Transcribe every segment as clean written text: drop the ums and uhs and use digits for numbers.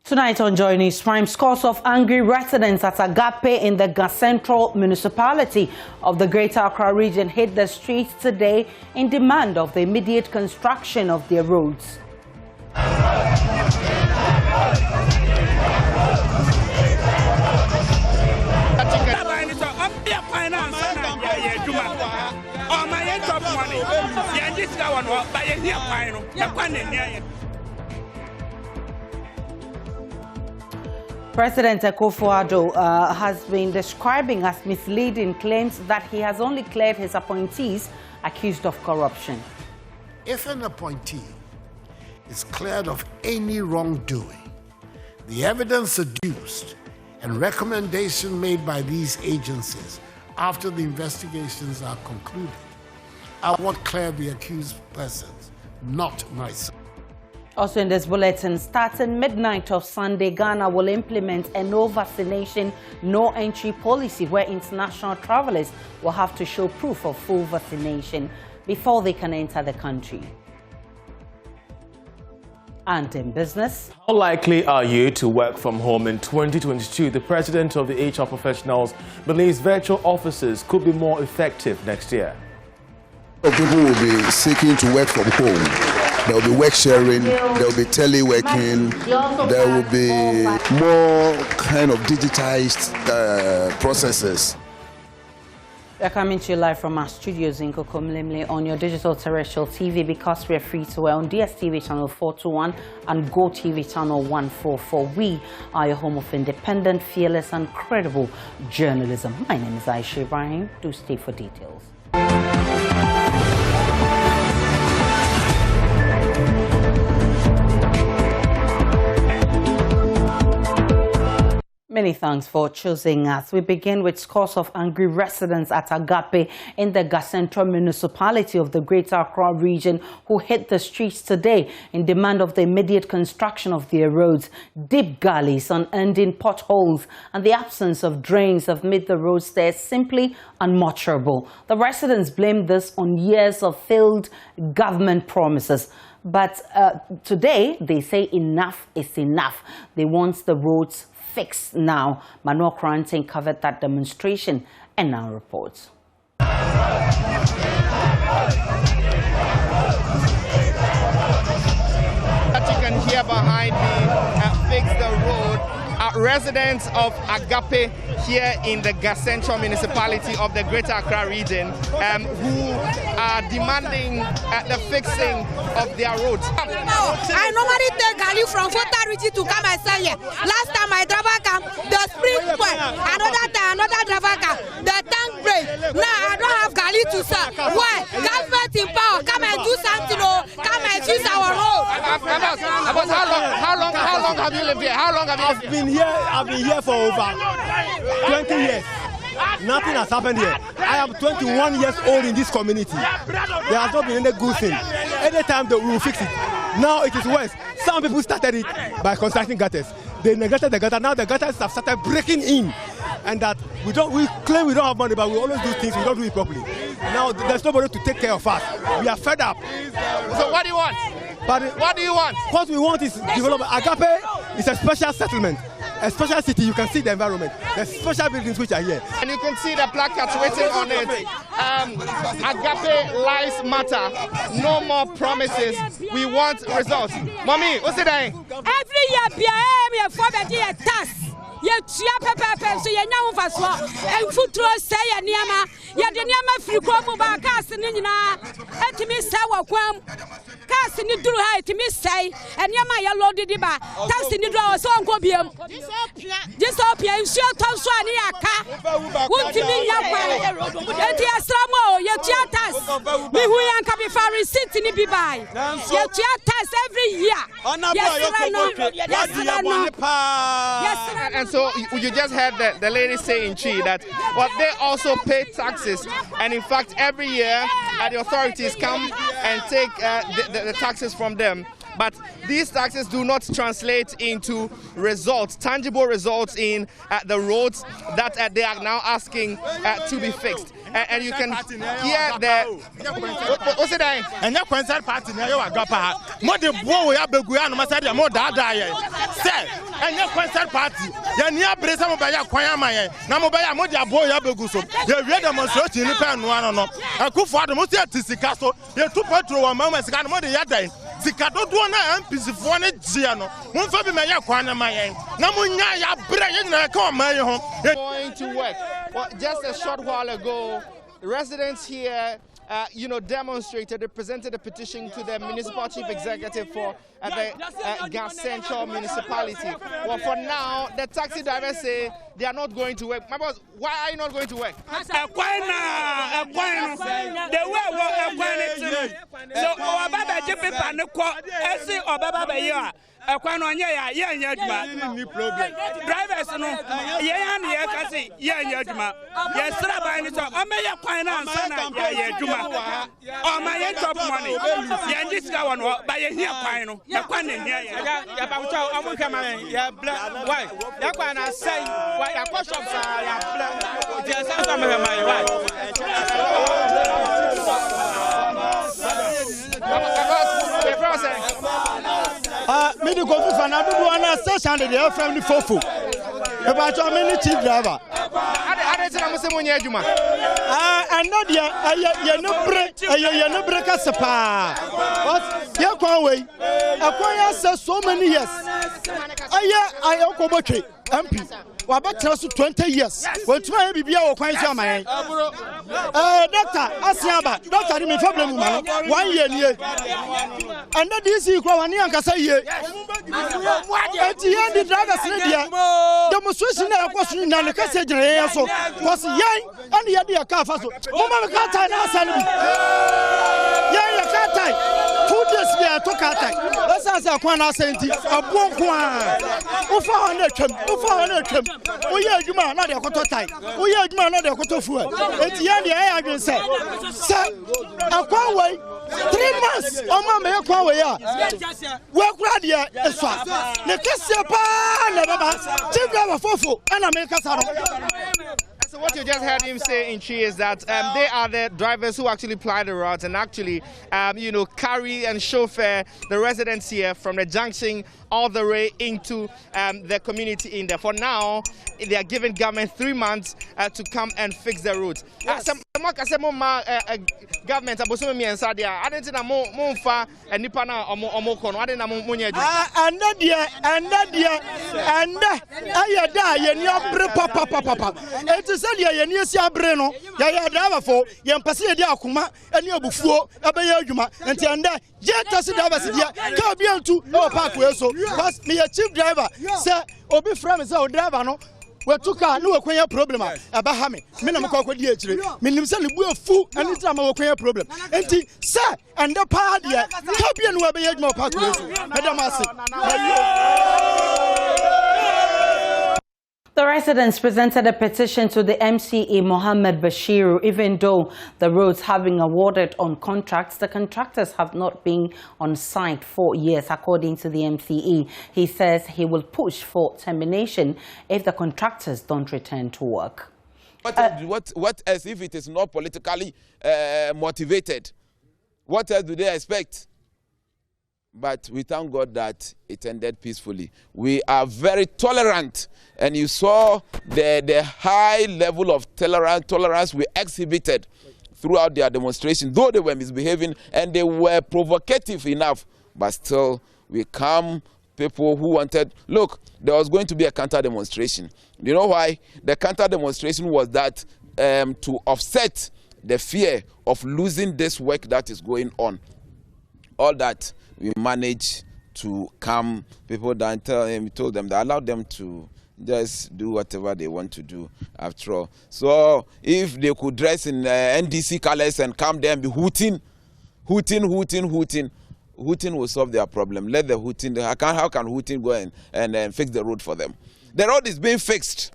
Tonight on Joy News Prime, scores of angry residents at Agape in the Central municipality of the Greater Accra region hit the streets today in demand of the immediate construction of their roads. President Akufo-Addo has been describing as misleading claims that he has only cleared his appointees accused of corruption. If an appointee is cleared of any wrongdoing, the evidence adduced and recommendation made by these agencies after the investigations are concluded are what clear the accused persons, not myself. Also in this bulletin, starting midnight of Sunday, Ghana will implement a no vaccination, no entry policy where international travelers will have to show proof of full vaccination before they can enter the country. And in business, how likely are you to work from home in 2022? The president of the HR professionals believes virtual offices could be more effective next year. People will be seeking to work from home. There will be work sharing, there will be teleworking, there will be more kind of digitized processes. We are coming to you live from our studios in Kokomlemle on your digital terrestrial TV, because we are free to air on DSTV channel 421 and Go TV channel 144. We are your home of independent, fearless and credible journalism. My name is Aisha Ibrahim. Do stay for details. Many thanks for choosing us. We begin with scores of angry residents at Agape in the Central municipality of the Greater Accra region who hit the streets today in demand of the immediate construction of their roads. Deep gullies, unending potholes and the absence of drains have made the roads there simply unmotorable. The residents blame this on years of failed government promises. But today they say enough is enough. They want the roads fixed now. Manuel Quarantine covered that demonstration and now reports. As you can hear behind me, fix the road. Residents of Agape here in the Central municipality of the Greater Accra region who are demanding the fixing of their roads. I normally take Gali from Fota region to come and sell here. Last time my driver came, the spring point. Another time, another driver came, the tank break. Now I don't have Gali to sell. Why? Government in power, come and do something, come and fix our road. How long have you lived here? How long have you lived here? I've been here for over 20 years. Nothing has happened here. I am 21 years old in this community. There has not been any good thing. Anytime we will fix it. Now it is worse. Some people started it by constructing gutters. They neglected the gutter. Now the gutters have started breaking in. And that we claim we don't have money, but we always do things, we don't do it properly. Now there's nobody to take care of us. We are fed up. So what do you want? What do you want? What we want is development. Agape is a special settlement. A special city. You can see the environment. There's special buildings which are here. And you can see the placards written on it. Agape lives matter. No more promises. We want results. Mommy, what's it saying? Every year, we have 4 tax. Yet, Pepper, so you know for so. And food say a Niama, yet the Niama free crop about casting in and to miss our quam. Casting it through high to miss say, and Yama loaded it by casting it draw so copium. Dystopia, sure, Tomswaniaka. Won't you be young? And Yasramo, your chatas. Me who can be far receipt in the by. Your chatas every year. Yes, and so you just heard the lady say in Chi that they also pay taxes, and in fact every year the authorities come and take the taxes from them. But these taxes do not translate into results, tangible results in the roads that they are now asking to be fixed. and you can hear the. What's it? And your concert party near your agapa. More the boy abeguya no masadi more dada ye. Say, and your concert party. Ya near Bresa Mobaya Kwayama. Namobaya Modia boy abeguso. You read demonstration in Pen one no. I could for the most Tisicasto. You two petrol moments got more the other. Zikado duana MPC for ne Giano. One for me Kwana Mayan. Namunya ya brain na come my home. Going to work. Well, just a short while ago, residents here demonstrated, they presented a petition to the municipal chief executive for the Gas Central municipality. Well, for now, the taxi drivers say they are not going to work. My boss, why are you not going to work? Drivers no kasi adwuma yesra ban ni so o me ya kwan na ansa na adwuma o ma ye top money ye ndiska won ba ye hia kwan no ya kwan na hia ya ba wuta o mo kama ya bla why ya kwan na say why ya ko shop sa ya bla je sa sa me ma why me the go for na do na station de dey family fofo e ba cho me ni chief driver ade ti na mo se mo nya adwuma and no dia ye no break us pa what ye kwan we akwan ya say so many years aye okobotwe MP wabetra so 20 years wantuma ye bibia wo kwan so amayen doctor asiaba doctor me problem ma 1 year nie and this kro wani ankasa ye eti ye di drivers ne dia demonstration na akoso na ne kase gire ye so cause yan and ye dia ka fa so mama me ka tai na asa ne bi ye ka tai 2 days dia to ka tai asa asa kwan na asa enti abo kwan ufa hona twam oye adwuma na de akoto tai oye adwuma na de akoto fuel enti ye de ya adwen se akwan wai 3 months o ma me akwan wai a we kura de eswa ne kese pa na baba chief driver fofo ana me kasa no. So what you just heard him say in Chi is that they are the drivers who actually ply the routes and actually, carry and chauffeur the residents here from the junction all the way into the community in there. For now, they are giving government 3 months to come and fix the route. Government abosume mi ensa dia adenti na mo mfa nipa na omo kono adenti na mo nya adu anda ayada ye ni abre papa enti se dia ye ni esi abre no ya driver fo ye mpase ye dia akoma eni obufuo abeya adwuma enti anda je tasi driver se dia ka bia ntu no park we so because me chief driver se obi from se o driver no we took a no kwenya problem aba ha me na mko akodi akire me nim se ne bu afu ani tra ma kwenya problem enti se and the pa dia ka bia no abeya adwuma park we so madam ase. The residents presented a petition to the MCE Mohammed Bashiru. Even though the roads have been awarded on contracts, the contractors have not been on site for years, according to the MCE. He says he will push for termination if the contractors don't return to work. What else if it is not politically motivated? What else do they expect? But we thank God that it ended peacefully. We are very tolerant, and you saw the high level of tolerance we exhibited throughout their demonstration, though they were misbehaving and they were provocative enough. But still, we calm people who wanted. Look, there was going to be a counter demonstration. You know why? The counter demonstration was that to offset the fear of losing this work that is going on. All that we managed to calm people down, told them that allowed them to just do whatever they want to do after all. So if they could dress in NDC colors and come there and be hooting will solve their problem. Let the hooting, how can hooting go and fix the road for them? The road is being fixed.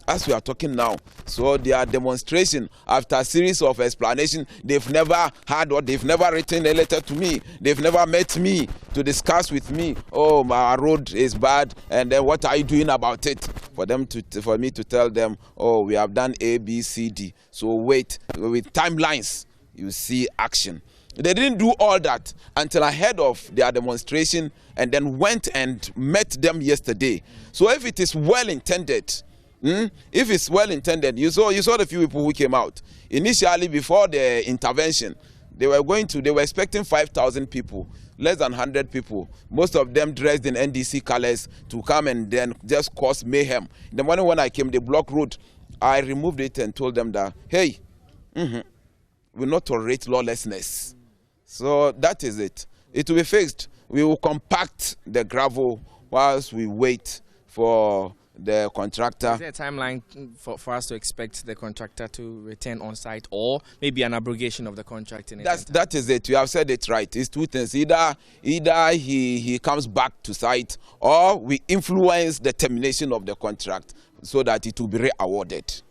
as we are talking now. So their demonstration, after a series of explanation, they've never had or they've never written a letter to me. They've never met me to discuss with me. Oh, my road is bad, and then what are you doing about it? For me to tell them, oh, we have done A, B, C, D. So wait, with timelines, you see action. They didn't do all that until ahead of their demonstration, and then went and met them yesterday. So if it is well intended, if it's well intended, you saw the few people who came out initially before the intervention. They were expecting 5,000 people, less than 100 people, most of them dressed in NDC colors, to come and then just cause mayhem. In the morning when I came, the block road, I removed it and told them that, hey, we will not tolerate lawlessness. So that is it. It will be fixed. We will compact the gravel whilst we wait for the contractor. Is there a timeline for us to expect the contractor to return on site, or maybe an abrogation of the contract? That is it. You have said it right. It's two things. Either he comes back to site, or we influence the termination of the contract so that it will be re-awarded.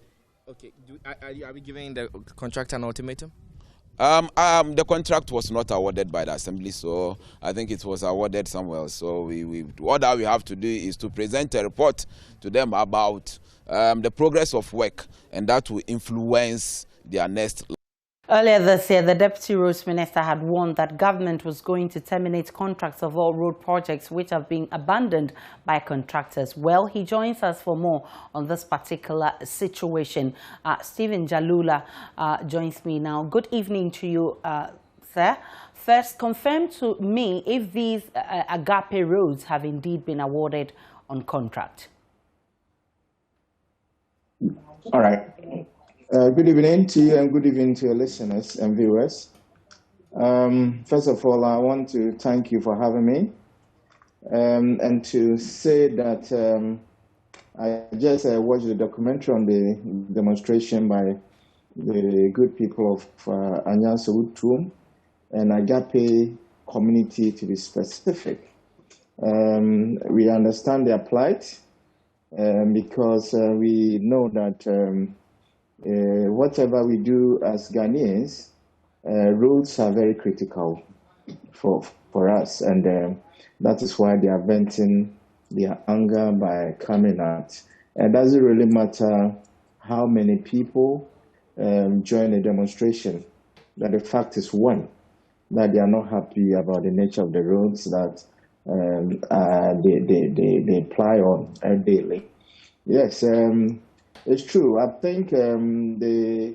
Okay. Are we giving the contractor an ultimatum? The contract was not awarded by the Assembly, so I think it was awarded somewhere else. So what we have to do is to present a report to them about the progress of work, and that will influence their next. Earlier this year, the Deputy Roads Minister had warned that government was going to terminate contracts of all road projects which have been abandoned by contractors. Well, he joins us for more on this particular situation. Stephen Jalula joins me now. Good evening to you, sir. First, confirm to me if these Agape roads have indeed been awarded on contract. All right. Good evening to you, and good evening to your listeners and viewers. First of all, I want to thank you for having me, and to say that I just watched the documentary on the demonstration by the good people of Anyanso Utrum and Agape community, to be specific. We understand their plight, because we know that whatever we do as Ghanaians, roads are very critical for us, and that is why they are venting their anger by coming out. It doesn't really matter how many people join a demonstration, that the fact is, one, that they are not happy about the nature of the roads that they ply on daily. Yes, it's true. I think the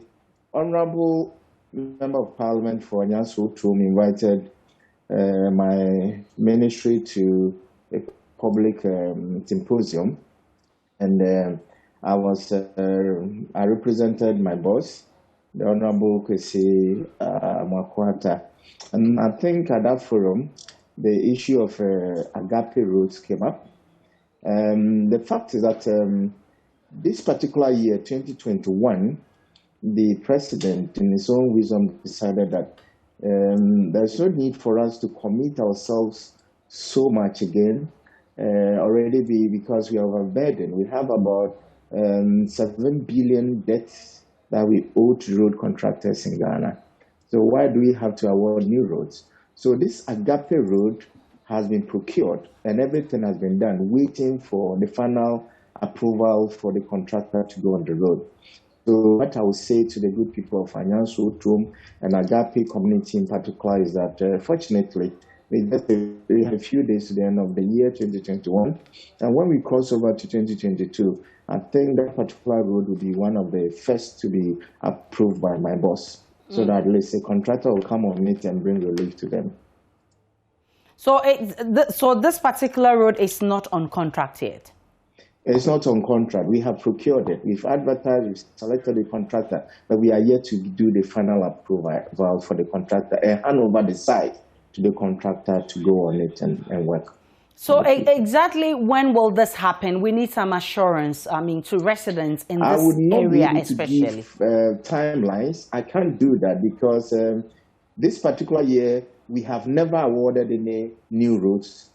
Honorable Member of Parliament for Anyanso Utrum invited my ministry to a public symposium, and I represented my boss, the Honorable Kwesi Mwakwata, and I think at that forum the issue of Agape roads came up. The fact is that this particular year, 2021, the president, in his own wisdom, decided that there's no need for us to commit ourselves so much again, because we are overburdened. We have about 7 billion debts that we owe to road contractors in Ghana. So why do we have to award new roads? So this Agape road has been procured, and everything has been done, waiting for the final approval for the contractor to go on the road. So what I would say to the good people of Anyanso Utrum and Agape community in particular is that fortunately, we have a few days to the end of the year 2021, and when we cross over to 2022, I think that particular road will be one of the first to be approved by my boss, so that at least a contractor will come on it and bring relief to them. So, so this particular road is not on contract yet? It's not on contract. We have procured it. We've advertised, we've selected the contractor, but we are yet to do the final approval for the contractor and hand over the site to the contractor to go on it and work. So exactly when will this happen? We need some assurance, to residents in this area especially. I would not be able to give timelines. I can't do that because this particular year, we have never awarded any new roads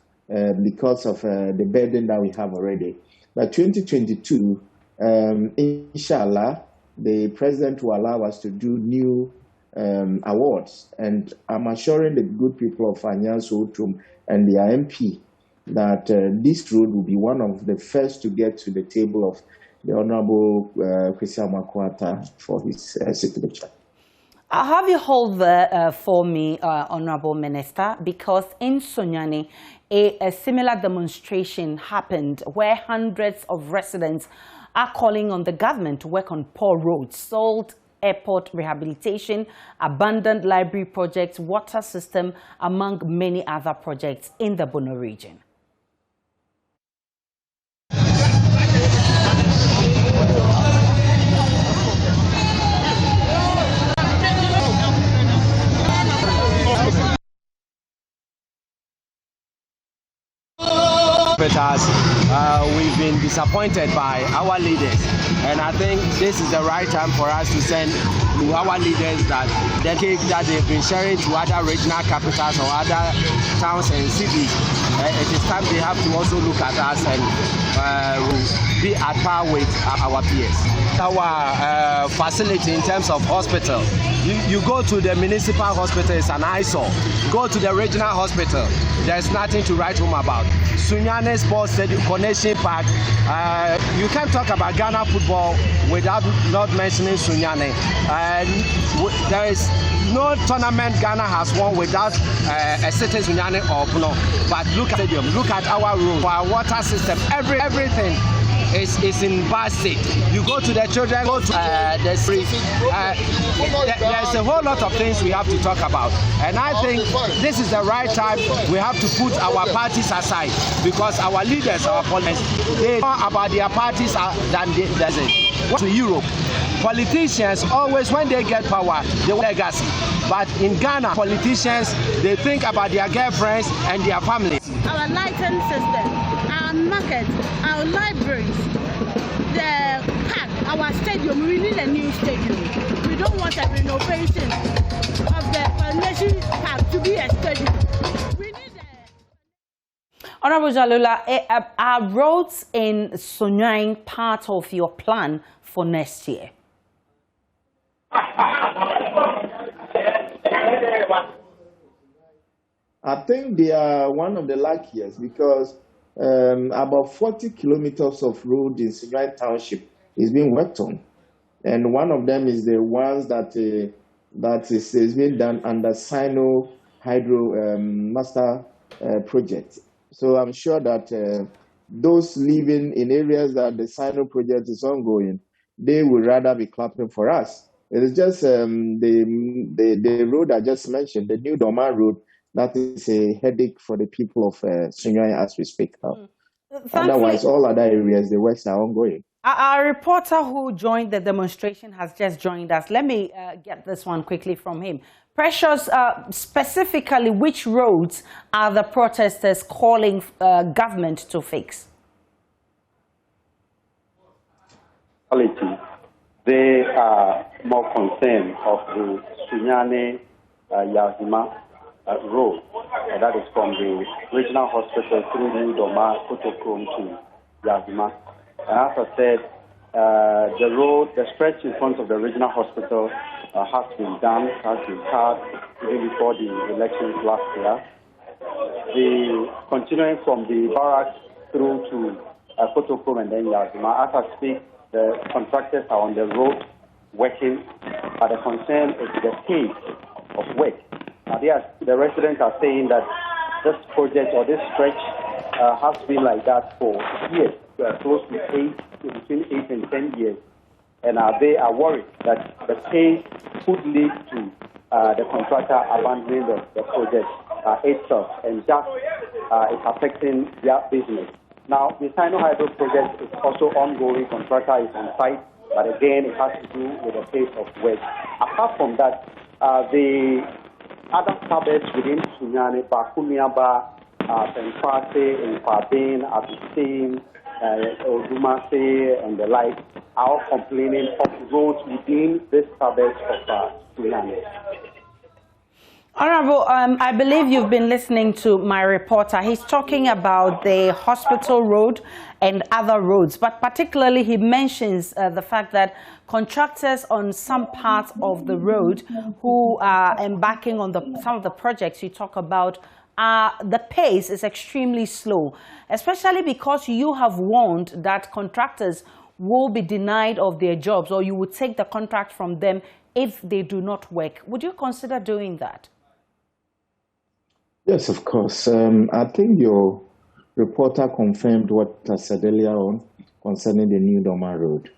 because of the burden that we have already. By 2022, Inshallah, the president will allow us to do new awards. And I'm assuring the good people of Anyanso Otum and the MP that this road will be one of the first to get to the table of the Honorable Kwesi Amakwata for his signature. Have you hold there for me, Honorable Minister, because in Sunyani, a similar demonstration happened where hundreds of residents are calling on the government to work on poor roads, salt airport rehabilitation, abandoned library projects, water system, among many other projects in the Bono region. We've been disappointed by our leaders, and I think this is the right time for us to send to our leaders that the cake that they've been sharing to other regional capitals or other towns and cities, it is time they have to also look at us and be at par with our peers. Our facility in terms of hospital, you go to the municipal hospital, it's an eyesore. Go to the regional hospital, there's nothing to write home about. Sunyani Sports Connection Park, you can't talk about Ghana football without not mentioning Sunyani. There is no tournament Ghana has won without a certain Sunyani or Puno. But look at stadium, look at our road, our water system, everything is in bad state. You go to the children, go to the street. There's a whole lot of things we have to talk about. And I think this is the right time. We have to put our parties aside because our leaders, our politicians, they know about their parties than there's to Europe. Politicians always, when they get power, they want legacy. But in Ghana, politicians, they think about their girlfriends and their families. Our lighting system, our market, our libraries, the park, our stadium, we need a new stadium. We don't want a renovation of the Parliamentary park to be a stadium. We need Honorable Jalula, are roads in Sunyani part of your plan for next year? I think they are one of the luckiest because about 40 kilometers of road in Sunyani Township is being worked on. And one of them is the ones that is being done under Sino Hydro Master Project. So I'm sure that those living in areas that the Sino project is ongoing, they would rather be clapping for us. It is just the road I just mentioned, the new Doma road, that is a headache for the people of Sunyani as we speak now. Otherwise, all other areas, the works are ongoing. Our reporter who joined the demonstration has just joined us. Let me get this one quickly from him. Precious, specifically, which roads are the protesters calling government to fix? They are more concerned of the Sunyani Yazima road, that is from the regional hospital through New Doma, Kotokrom to Yazima. And as I said, the road, the stretch in front of the regional hospital has been done, has been cut even before the elections last year. The continuing from the barracks through to Kotokrom and then Yazima. As I speak, the contractors are on the road working, but the concern is the pace of work. Now, the residents are saying that this project or this stretch has been like that for years, close to between 8 and 10 years. And they are worried that the pace could lead to the contractor abandoning the project itself, and that is affecting their business. Now, the Sino Hydro project is also ongoing. Contractor is on site, but again, it has to do with the pace of work. Apart from that, the other suburbs within Sunyani, Bakumiaba, Penkwase, Nkwaben, Abisin, Odumase, and the like, are all complaining of roads within this suburbs of Sunyani. Honorable, I believe you've been listening to my reporter. He's talking about the hospital road and other roads, but particularly he mentions the fact that contractors on some parts of the road who are embarking on some of the projects you talk about, the pace is extremely slow, especially because you have warned that contractors will be denied of their jobs, or you would take the contract from them if they do not work. Would you consider doing that? Yes, of course. I think your reporter confirmed what I said earlier on concerning the New Doma Road.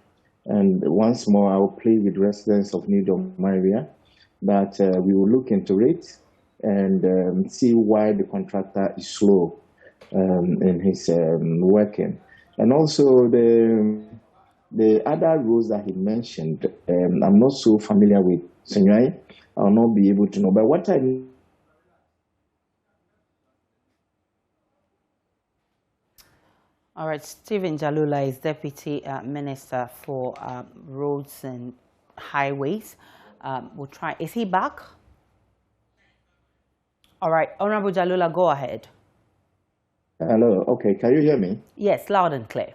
And once more, I will plead with residents of New Doma area that we will look into it and see why the contractor is slow in his working. And also the other roads that he mentioned, I'm not so familiar with Sunyani. I'll not be able to know. But what I All right, Stephen Jalula is Deputy Minister for Roads and Highways. We'll try. Is he back? All right, Honorable Jalula, go ahead. Hello. Okay, can you hear me? Yes, loud and clear.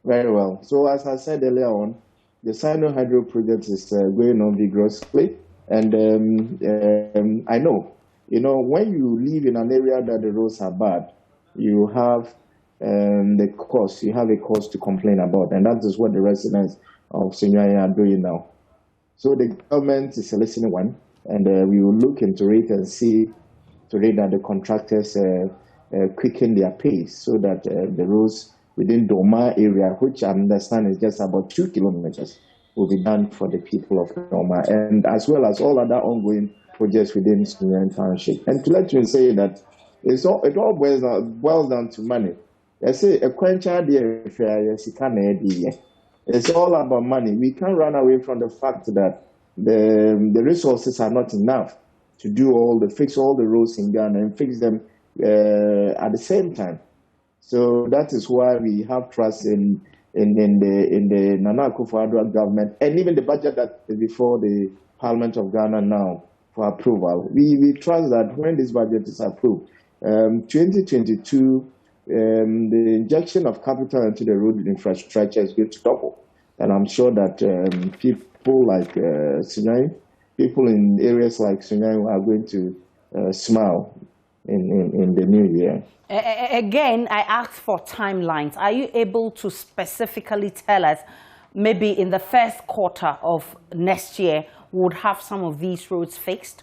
Very well. So as I said earlier on, the Sino Hydro project is going on vigorously, and I know, when you live in an area that the roads are bad, you have the cost. You have a cause to complain about, and that is what the residents of Sunyani are doing now. So the government is a listening one, and we will look into it and see to it that the contractors quicken their pace so that the roads within Doma area, which I understand is just about 2 kilometers, will be done for the people of Doma, and as well as all other ongoing projects within Sunyani Township. And to let you say that it all boils down to money. I say a quencher it's all about money. We can't run away from the fact that the resources are not enough to do fix all the roads in Ghana and fix them at the same time. So that is why we have trust in the Nana Akufo-Addo government, and even the budget that is before the Parliament of Ghana now for approval. We trust that when this budget is approved, 2022. The injection of capital into the road infrastructure is going to double. And I'm sure that people like Sunyani, people in areas like Sunyani are going to smile in the new year. Again, I asked for timelines. Are you able to specifically tell us, maybe in the first quarter of next year, would have some of these roads fixed?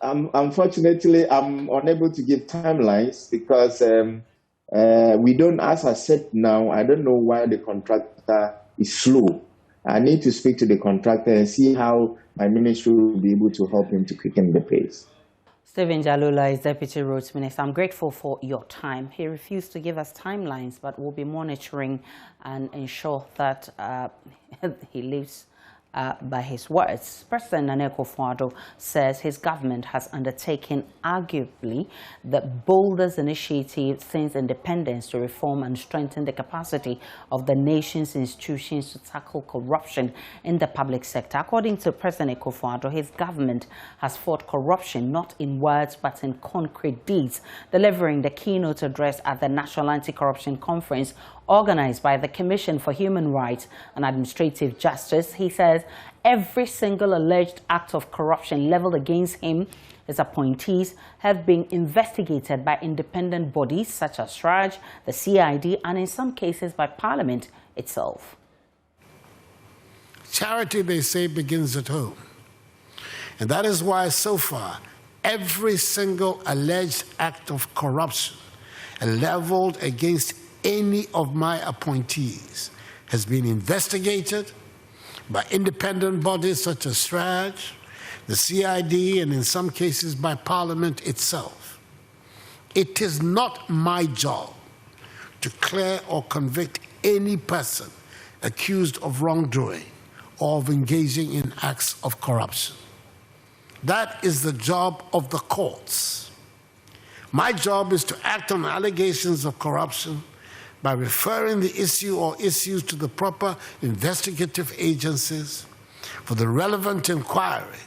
Unfortunately, I'm unable to give timelines because we don't, as I said now, I don't know why the contractor is slow. I need to speak to the contractor and see how my ministry will be able to help him to quicken the pace. Stephen Jalula is Deputy Roads Minister. I'm grateful for your time. He refused to give us timelines, but we'll be monitoring and ensure that he lives by his words. President Nana Akufo-Addo says his government has undertaken arguably the boldest initiative since independence to reform and strengthen the capacity of the nation's institutions to tackle corruption in the public sector. According to President Akufo-Addo, his government has fought corruption not in words but in concrete deeds, delivering the keynote address at the National Anti-Corruption Conference organized by the Commission for Human Rights and Administrative Justice. He says every single alleged act of corruption leveled against him, his appointees, have been investigated by independent bodies such as SRAJ, the CID, and in some cases by Parliament itself. Charity, they say, begins at home. And that is why so far, every single alleged act of corruption leveled against any of my appointees has been investigated by independent bodies such as SRAJ, the CID, and in some cases by Parliament itself. It is not my job to clear or convict any person accused of wrongdoing or of engaging in acts of corruption. That is the job of the courts. My job is to act on allegations of corruption by referring the issue or issues to the proper investigative agencies for the relevant inquiry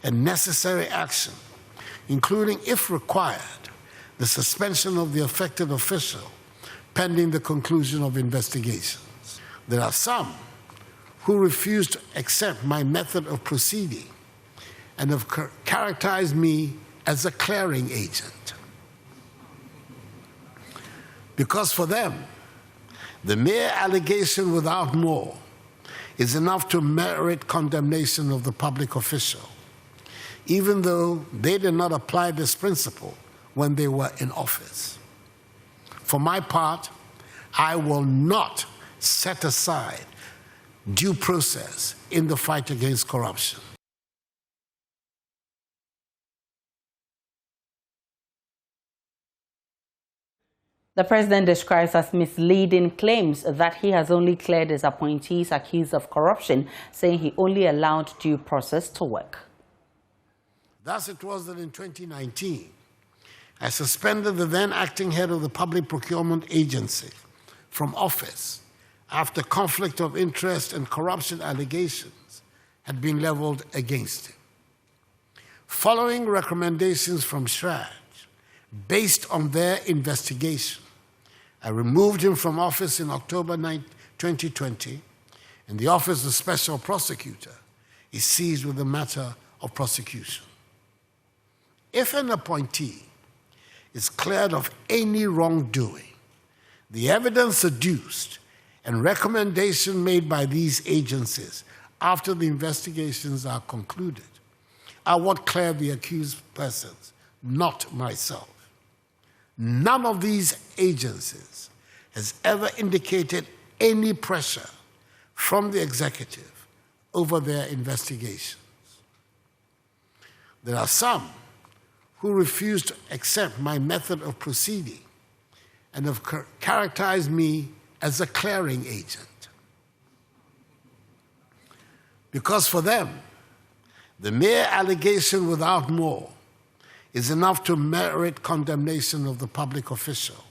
and necessary action, including, if required, the suspension of the affected official pending the conclusion of investigations. There are some who refuse to accept my method of proceeding and have characterized me as a clearing agent. Because for them, the mere allegation without more is enough to merit condemnation of the public official, even though they did not apply this principle when they were in office. For my part, I will not set aside due process in the fight against corruption. The president describes as misleading claims that he has only cleared his appointees accused of corruption, saying he only allowed due process to work. Thus it was that in 2019, I suspended the then acting head of the Public Procurement Agency from office after conflict of interest and corruption allegations had been leveled against him. Following recommendations from SHRAJ, based on their investigation, I removed him from office in October 2020, and the Office of Special Prosecutor is seized with the matter of prosecution. If an appointee is cleared of any wrongdoing, the evidence adduced and recommendation made by these agencies after the investigations are concluded are what clear the accused persons, not myself. None of these agencies has ever indicated any pressure from the executive over their investigations. There are some who refuse to accept my method of proceeding and have characterized me as a clearing agent. Because for them, the mere allegation without more is enough to merit condemnation of the public official,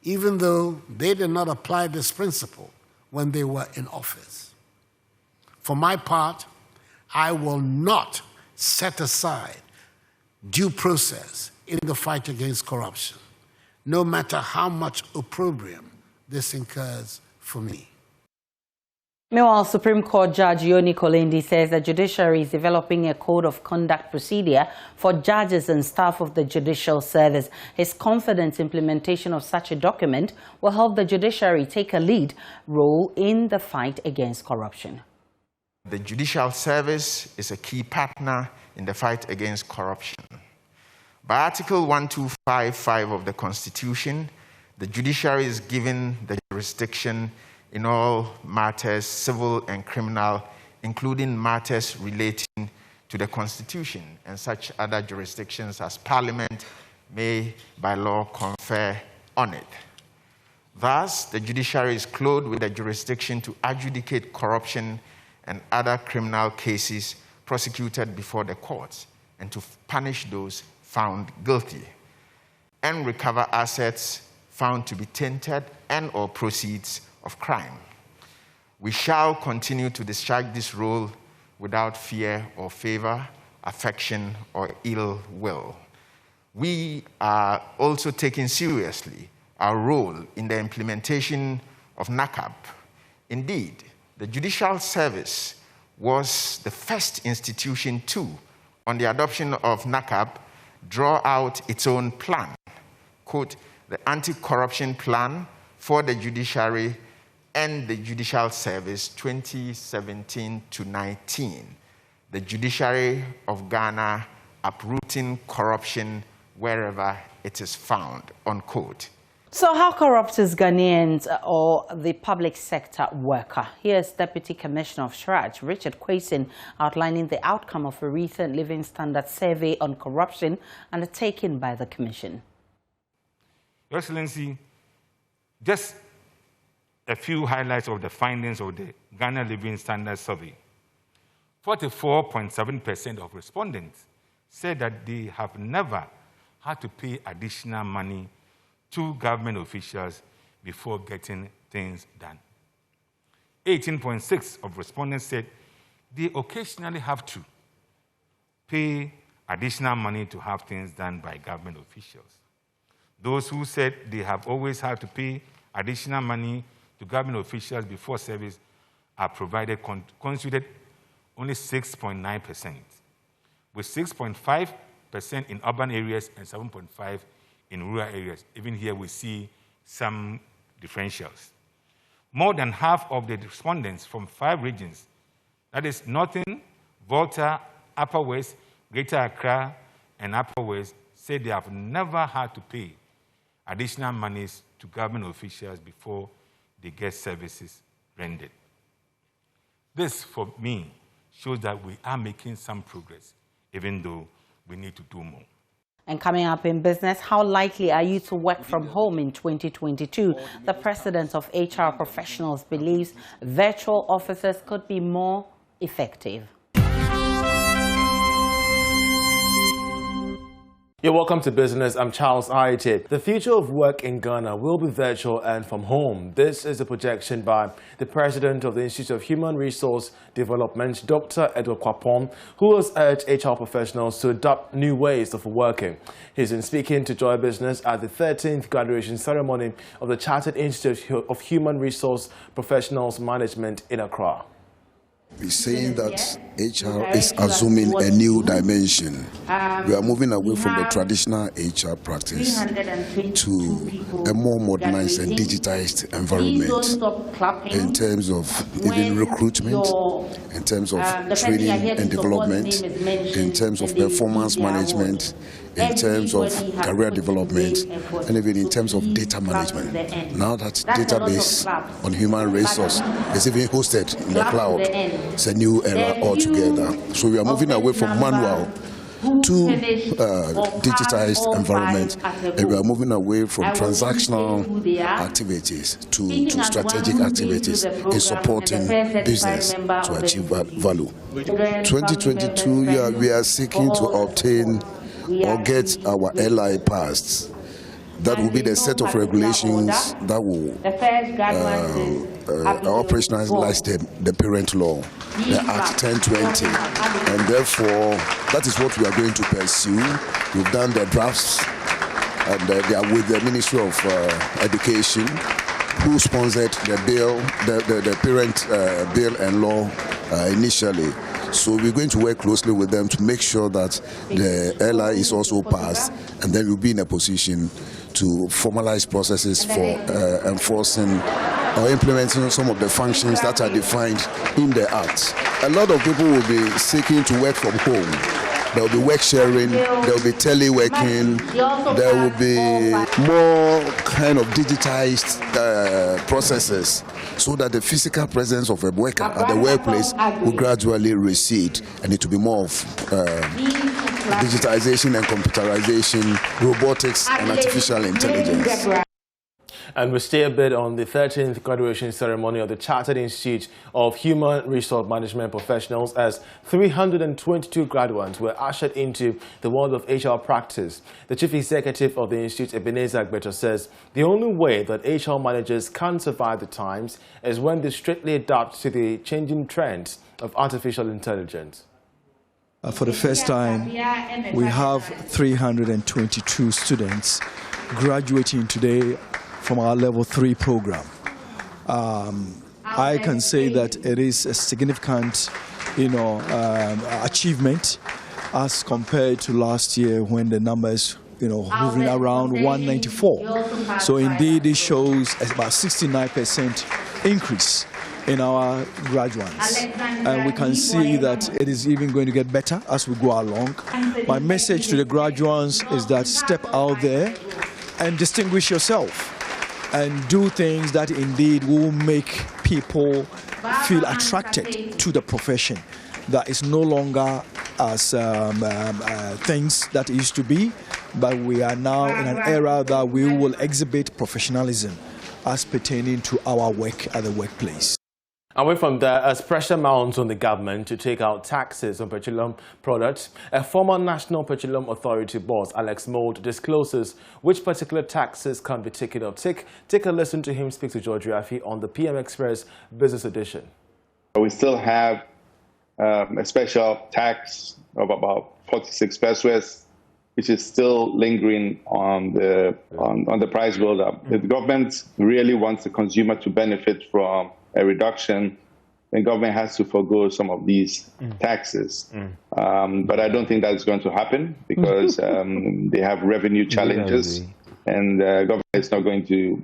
even though they did not apply this principle when they were in office. For my part, I will not set aside due process in the fight against corruption, no matter how much opprobrium this incurs for me. Meanwhile, Supreme Court Judge Yoni Kolendi says the judiciary is developing a code of conduct procedure for judges and staff of the judicial service. His confident implementation of such a document will help the judiciary take a lead role in the fight against corruption. The judicial service is a key partner in the fight against corruption. By Article 1255 of the Constitution, the judiciary is given the jurisdiction in all matters, civil and criminal, including matters relating to the Constitution and such other jurisdictions as Parliament may, by law, confer on it. Thus, the judiciary is clothed with the jurisdiction to adjudicate corruption and other criminal cases prosecuted before the courts and to punish those found guilty and recover assets found to be tainted and/or proceeds of crime. We shall continue to discharge this role without fear or favor, affection or ill will. We are also taking seriously our role in the implementation of NACAP. Indeed, the judicial service was the first institution to, on the adoption of NACAP, draw out its own plan, quote, the anti-corruption plan for the judiciary and the judicial service 2017 to 19. The judiciary of Ghana uprooting corruption wherever it is found, unquote. So how corrupt is Ghanaians or the public sector worker? Here's Deputy Commissioner of SHRAJ, Richard Kwesen, outlining the outcome of a recent living standard survey on corruption undertaken by the Commission. Your Excellency, just a few highlights of the findings of the Ghana Living Standards Survey. 44.7% of respondents said that they have never had to pay additional money to government officials before getting things done. 18.6% of respondents said they occasionally have to pay additional money to have things done by government officials. Those who said they have always had to pay additional money to government officials before service are provided constituted only 6.9%, with 6.5% in urban areas and 7.5% in rural areas. Even here we see some differentials. More than half of the respondents from 5 regions, that is Northern, Volta, Upper West, Greater Accra, and Upper West, said they have never had to pay additional monies to government officials before they get services rendered. This, for me, shows that we are making some progress, even though we need to do more. And coming up in business, how likely are you to work from home in 2022? The president of HR Professionals believes virtual offices could be more effective. You're welcome to Business. I'm Charles Aite. The future of work in Ghana will be virtual and from home. This is a projection by the president of the Institute of Human Resource Development, Dr. Edward Kwapon, who has urged HR professionals to adopt new ways of working. He's been speaking to Joy Business at the 13th graduation ceremony of the Chartered Institute of Human Resource Professionals Management in Accra. We're saying that HR is assuming a new dimension. We are moving away from the traditional HR practice to a more modernized and digitized environment in terms of even recruitment, in terms of training and development, in terms of performance management, in terms of career development, and even in terms of data management. Now that database on human resource is even hosted in the cloud, it's a new era altogether. So we are moving away from manual to digitized environment, and we are moving away from transactional activities to strategic activities in supporting business to achieve value. 2022, we are seeking to obtain or get our LI passed. That will be the set of regulations that will operationalize the parent law, the Act 1020. And therefore, that is what we are going to pursue. We've done the drafts, and they are with the Ministry of Education, who sponsored the bill, the parent bill and law initially. So we're going to work closely with them to make sure that the LI is also passed, and then we'll be in a position to formalize processes for enforcing or implementing some of the functions that are defined in the Act. A lot of people will be seeking to work from home. There will be work sharing, there will be teleworking, there will be more kind of digitized processes, so that the physical presence of a worker at the workplace will gradually recede, and it will be more of digitization and computerization, robotics and artificial intelligence. And we stay a bit on the 13th graduation ceremony of the Chartered Institute of Human Resource Management Professionals, as 322 graduates were ushered into the world of HR practice. The Chief Executive of the Institute, Ebenezer Agbeto, says the only way that HR managers can survive the times is when they strictly adapt to the changing trends of artificial intelligence. For the first time, we have 322 students graduating today from our level 3 program. I can say that it is a significant, achievement as compared to last year, when the numbers, hovering around 194. So indeed, it shows about 69% increase in our graduates, and we can see that it is even going to get better as we go along. My message to the graduates is that step out there and distinguish yourself, and do things that indeed will make people feel attracted to the profession. That is no longer as things that it used to be, but we are now in an era that we will exhibit professionalism as pertaining to our work at the workplace. Away from there, as pressure mounts on the government to take out taxes on petroleum products, a former National Petroleum Authority boss, Alex Mould, discloses which particular taxes can be taken off. Take a listen to him speak to George Rafi on the PM Express Business Edition. We still have a special tax of about 46 pesos, which is still lingering on the price build-up. If the government really wants the consumer to benefit from a reduction, then government has to forgo some of these taxes. But I don't think that's going to happen because they have revenue challenges, and government is not going to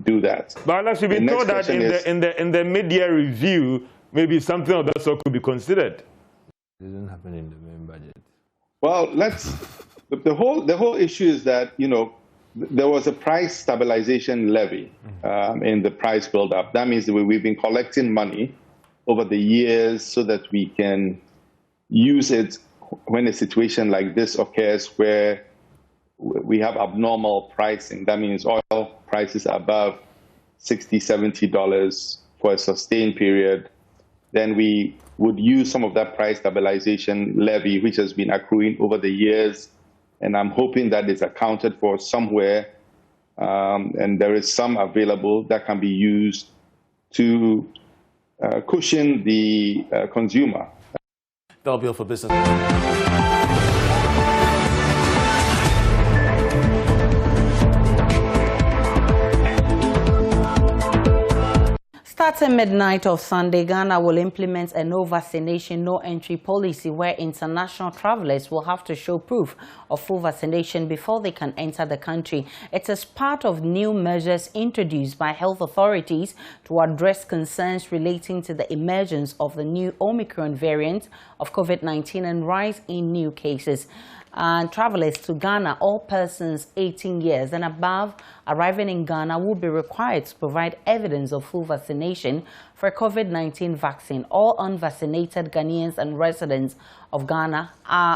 do that. But Alex, we've been told that in the mid-year review, maybe something of that sort could be considered. It doesn't happen in the main budget. Well, the whole issue is that, you know, there was a price stabilization levy in the price build-up. That means that we've been collecting money over the years so that we can use it when a situation like this occurs where we have abnormal pricing. That means oil prices are above $60, $70 for a sustained period. Then we would use some of that price stabilization levy, which has been accruing over the years. And I'm hoping that it's accounted for somewhere, and there is some available that can be used to cushion the consumer. That'll be all for business. Starting midnight of Sunday, Ghana will implement a no vaccination, no entry policy where international travelers will have to show proof of full vaccination before they can enter the country. It is part of new measures introduced by health authorities to address concerns relating to the emergence of the new Omicron variant of COVID-19 and rise in new cases. And travelers to Ghana, all persons 18 years and above arriving in Ghana will be required to provide evidence of full vaccination for a COVID-19 vaccine. All unvaccinated Ghanaians and residents of Ghana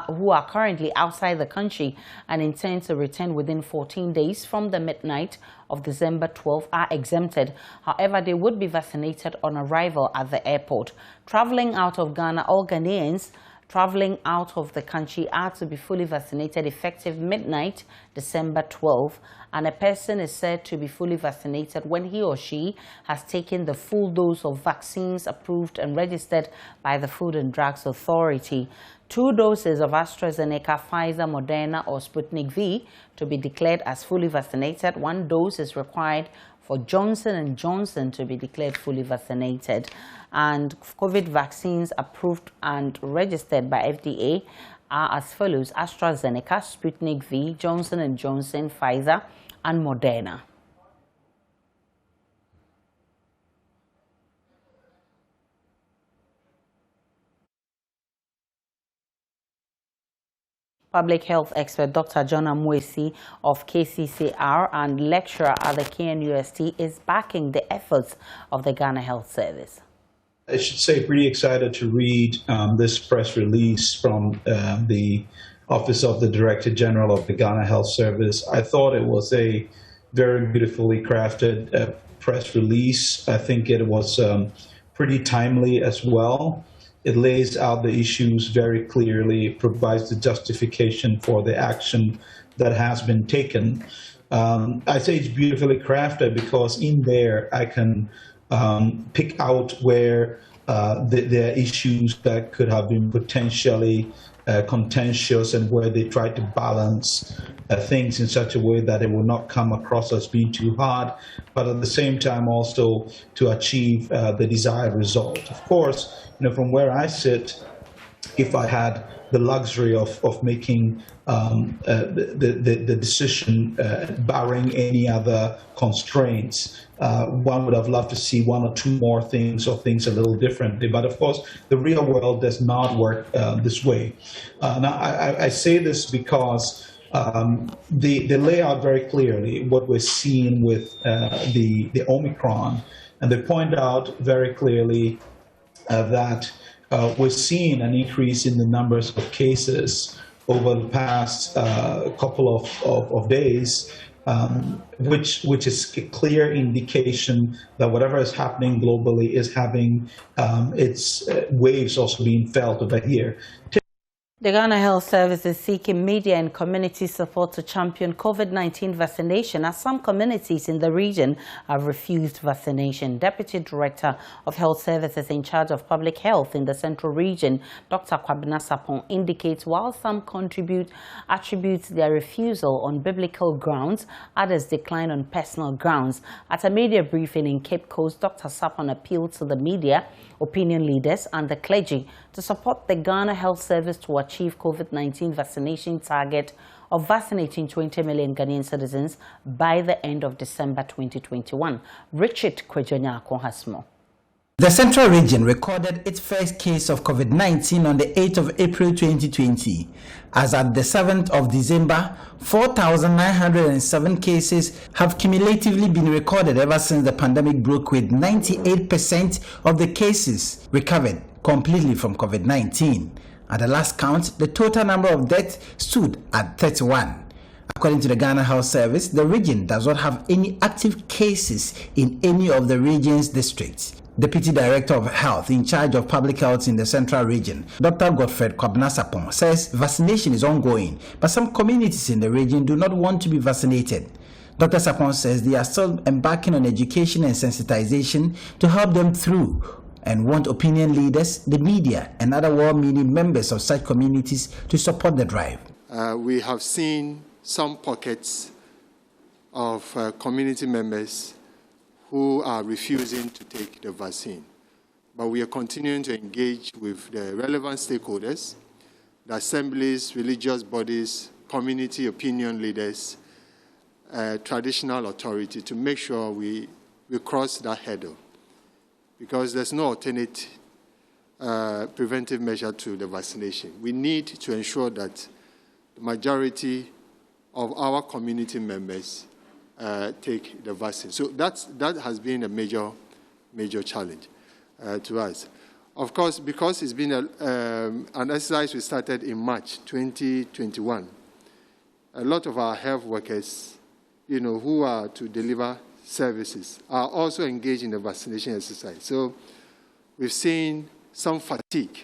who are currently outside the country and intend to return within 14 days from the midnight of December 12 are exempted. However, they would be vaccinated on arrival at the airport. Traveling out of Ghana, all Ghanaians traveling out of the country are to be fully vaccinated effective midnight, December 12, and a person is said to be fully vaccinated when he or she has taken the full dose of vaccines approved and registered by the Food and Drugs Authority. 2 doses of AstraZeneca, Pfizer, Moderna, or Sputnik V to be declared as fully vaccinated. 1 dose is required for Johnson & Johnson to be declared fully vaccinated. And COVID vaccines approved and registered by FDA are as follows: AstraZeneca, Sputnik V, Johnson & Johnson, Pfizer, and Moderna. Public health expert Dr. John Amwesi of KCCR and lecturer at the KNUST is backing the efforts of the Ghana Health Service. I should say pretty excited to read this press release from the Office of the Director General of the Ghana Health Service. I thought it was a very beautifully crafted press release. I think it was pretty timely as well. It lays out the issues very clearly, provides the justification for the action that has been taken. I say it's beautifully crafted because in there I can pick out where there are issues that could have been potentially contentious and where they try to balance things in such a way that it will not come across as being too hard, but at the same time also to achieve the desired result. Of course, you know, from where I sit, if I had the luxury of making the decision barring any other constraints, one would have loved to see 1 or 2 more things or things a little differently. But of course, the real world does not work this way. Now, I say this because they lay out very clearly what we're seeing with the Omicron, and they point out very clearly that we're seeing an increase in the numbers of cases over the past couple of days, which is a clear indication that whatever is happening globally is having its waves also being felt over here. The Ghana Health Service is seeking media and community support to champion COVID-19 vaccination, as some communities in the region have refused vaccination. Deputy Director of Health Services in charge of public health in the Central Region, Dr. Kwabena Sapon, indicates while some attribute their refusal on biblical grounds, others decline on personal grounds. At a media briefing in Cape Coast, Dr. Sapon appealed to the media, opinion leaders and the clergy to support the Ghana Health Service to achieve COVID-19 vaccination target of vaccinating 20 million Ghanaian citizens by the end of December 2021. Richard Kwejonyako has more. The Central Region recorded its first case of COVID-19 on the 8th of April 2020. As at the 7th of December, 4,907 cases have cumulatively been recorded ever since the pandemic broke, with 98% of the cases recovered completely from COVID-19. At the last count, the total number of deaths stood at 31. According to the Ghana Health Service, the region does not have any active cases in any of the region's districts. Deputy Director of Health in charge of public health in the Central Region, Dr. Godfred Kwabena Sapon, says vaccination is ongoing, but some communities in the region do not want to be vaccinated. Dr. Sapon says they are still embarking on education and sensitization to help them through, and want opinion leaders, the media, and other well-meaning members of such communities to support the drive. We have seen some pockets of community members who are refusing to take the vaccine. But we are continuing to engage with the relevant stakeholders, the assemblies, religious bodies, community opinion leaders, traditional authority, to make sure we cross that hurdle. Because there's no alternate preventive measure to the vaccination. We need to ensure that the majority of our community members take the vaccine. So that has been a major challenge to us. Of course, because it's been an exercise we started in March 2021, a lot of our health workers, who are to deliver services, are also engaged in the vaccination exercise. So we've seen some fatigue,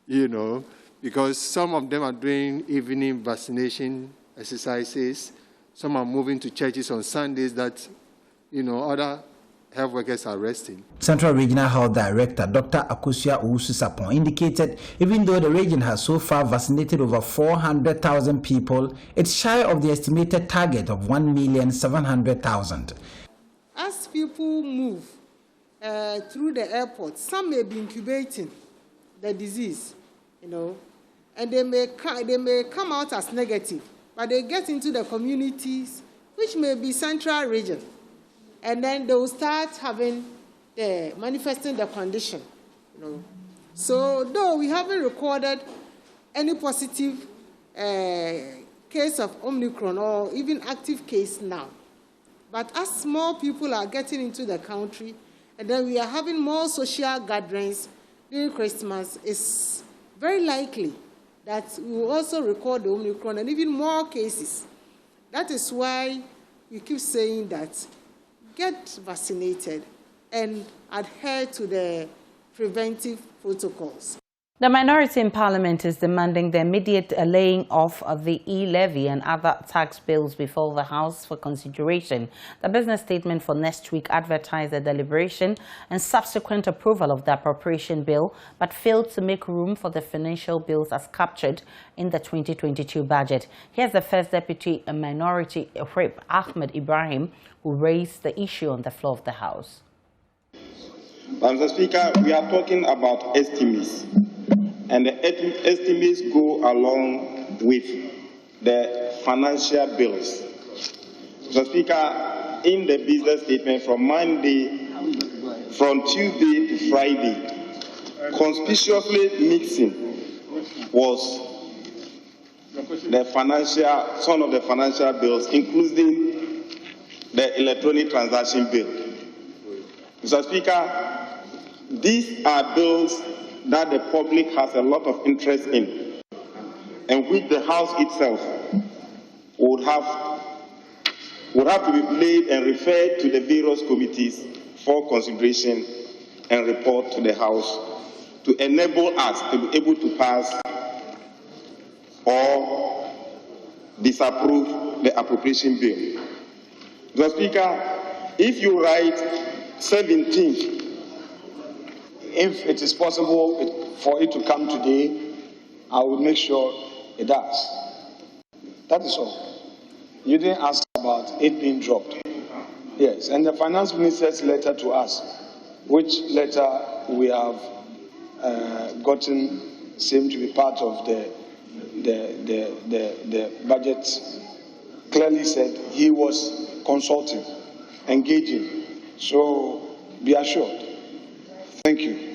because some of them are doing evening vaccination exercises. Some are moving to churches on Sundays that, other health workers are resting. Central Regional Health Director Dr. Akosua Owusu-Sapon indicated even though the region has so far vaccinated over 400,000 people, it's shy of the estimated target of 1,700,000. As people move through the airport, some may be incubating the disease, and they may come out as negative, but they get into the communities, which may be Central Region, and then they will start manifesting the condition. So though we haven't recorded any positive case of Omicron or even active case now, but as more people are getting into the country, and then we are having more social gatherings during Christmas, it's very likely that we will also record the Omicron and even more cases. That is why we keep saying that get vaccinated and adhere to the preventive protocols. The minority in Parliament is demanding the immediate laying off of the e-levy and other tax bills before the House for consideration. The business statement for next week advertised the deliberation and subsequent approval of the appropriation bill, but failed to make room for the financial bills as captured in the 2022 budget. Here's the First Deputy Minority Whip, Ahmed Ibrahim, who raised the issue on the floor of the House. Mr. Speaker, we are talking about estimates. And the estimates go along with the financial bills. Mr. Speaker, in the business statement from Tuesday to Friday, conspicuously mixing was some of the financial bills, including the electronic transaction bill. Mr. Speaker, these are bills that the public has a lot of interest in, and which the House itself would have to be played and referred to the various committees for consideration and report to the House to enable us to be able to pass or disapprove the appropriation bill. Mr. Speaker, if you write 17th, if it is possible for it to come today, I will make sure it does. That is all. You didn't ask about it being dropped. Yes, and the finance minister's letter to us, which letter we have gotten, seemed to be part of the budget, clearly said he was consulting, engaging. So be assured. Thank you.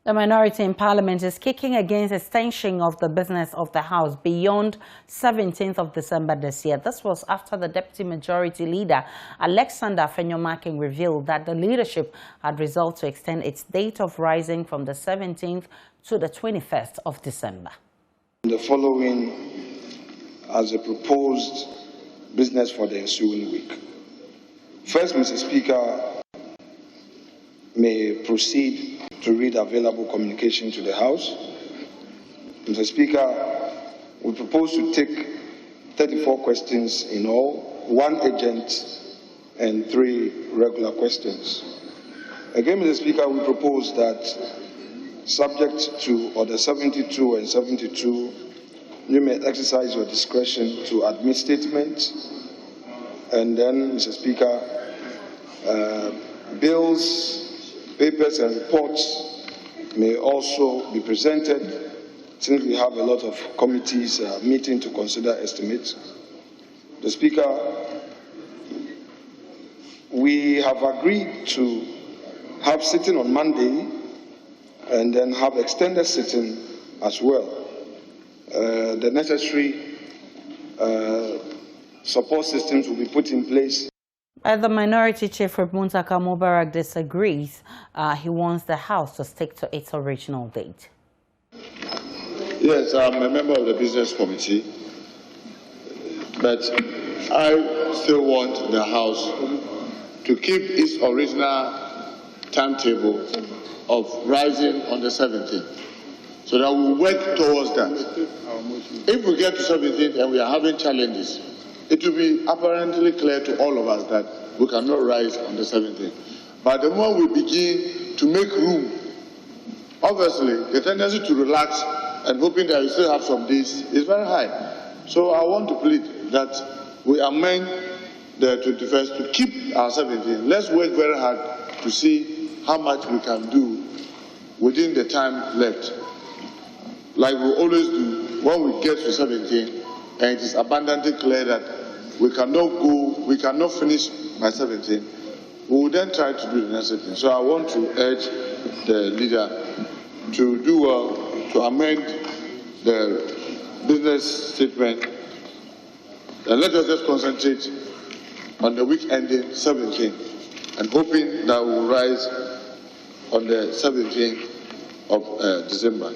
The minority in Parliament is kicking against extension of the business of the House beyond 17th of December this year. This was after the Deputy Majority Leader, Alexander Fenyomakin, revealed that the leadership had resolved to extend its date of rising from the 17th to the 21st of December. The following as a proposed business for the ensuing week. First, Mr. Speaker may proceed to read available communication to the House. Mr. Speaker, we propose to take 34 questions in all, 1 urgent and 3 regular questions. Again, Mr. Speaker, we propose that, subject to Order 72 and 72, you may exercise your discretion to admit statements. And then, Mr. Speaker, bills, papers and reports may also be presented, since we have a lot of committees meeting to consider estimates. The Speaker, we have agreed to have sitting on Monday and then have extended sitting as well. The necessary support systems will be put in place. The Minority Chief Whip Muntaka Mubarak disagrees. He wants the House to stick to its original date. Yes, I'm a member of the Business Committee, but I still want the House to keep its original timetable of rising on the 17th, so that we work towards that. If we get to 17th and we are having challenges, it will be apparently clear to all of us that we cannot rise on the 17th. But the more we begin to make room, obviously the tendency to relax and hoping that we still have some days is very high. So I want to plead that we amend the 21st to keep our 17th. Let's work very hard to see how much we can do within the time left. Like we always do when we get to 17, and it is abundantly clear that we cannot finish by 17, we will then try to do the next thing. So I want to urge the leader to do well, to amend the business statement, and let us just concentrate on the week ending 17, and hoping that we will rise on the 17th of December.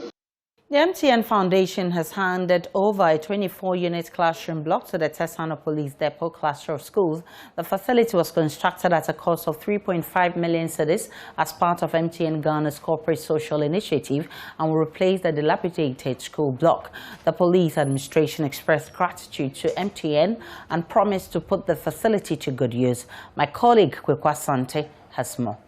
The MTN Foundation has handed over a 24-unit classroom block to the Tesano Police Depot cluster of schools. The facility was constructed at a cost of 3.5 million cedis as part of MTN Ghana's corporate social initiative and will replace the dilapidated school block. The police administration expressed gratitude to MTN and promised to put the facility to good use. My colleague Kwekwa Sante has more.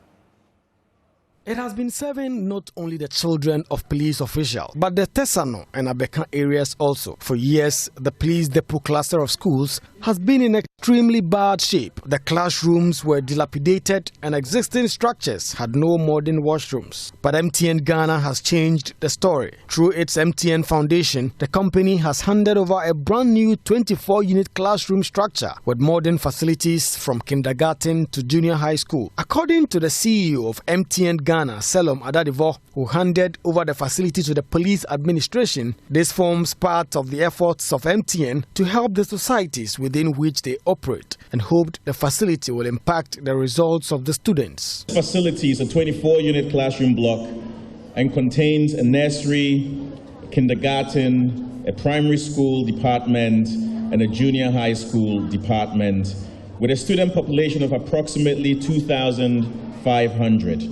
It has been serving not only the children of police officials, but the Tesano and Abeka areas also. For years, the police depot cluster of schools has been in extremely bad shape. The classrooms were dilapidated and existing structures had no modern washrooms. But MTN Ghana has changed the story. Through its MTN Foundation, the company has handed over a brand new 24-unit classroom structure with modern facilities from kindergarten to junior high school. According to the CEO of MTN Ghana, Selom Adadivo, who handed over the facility to the police administration, this forms part of the efforts of MTN to help the societies within which they operate, and hoped the facility will impact the results of the students. The facility is a 24-unit classroom block and contains a nursery, kindergarten, a primary school department, and a junior high school department, with a student population of approximately 2,500.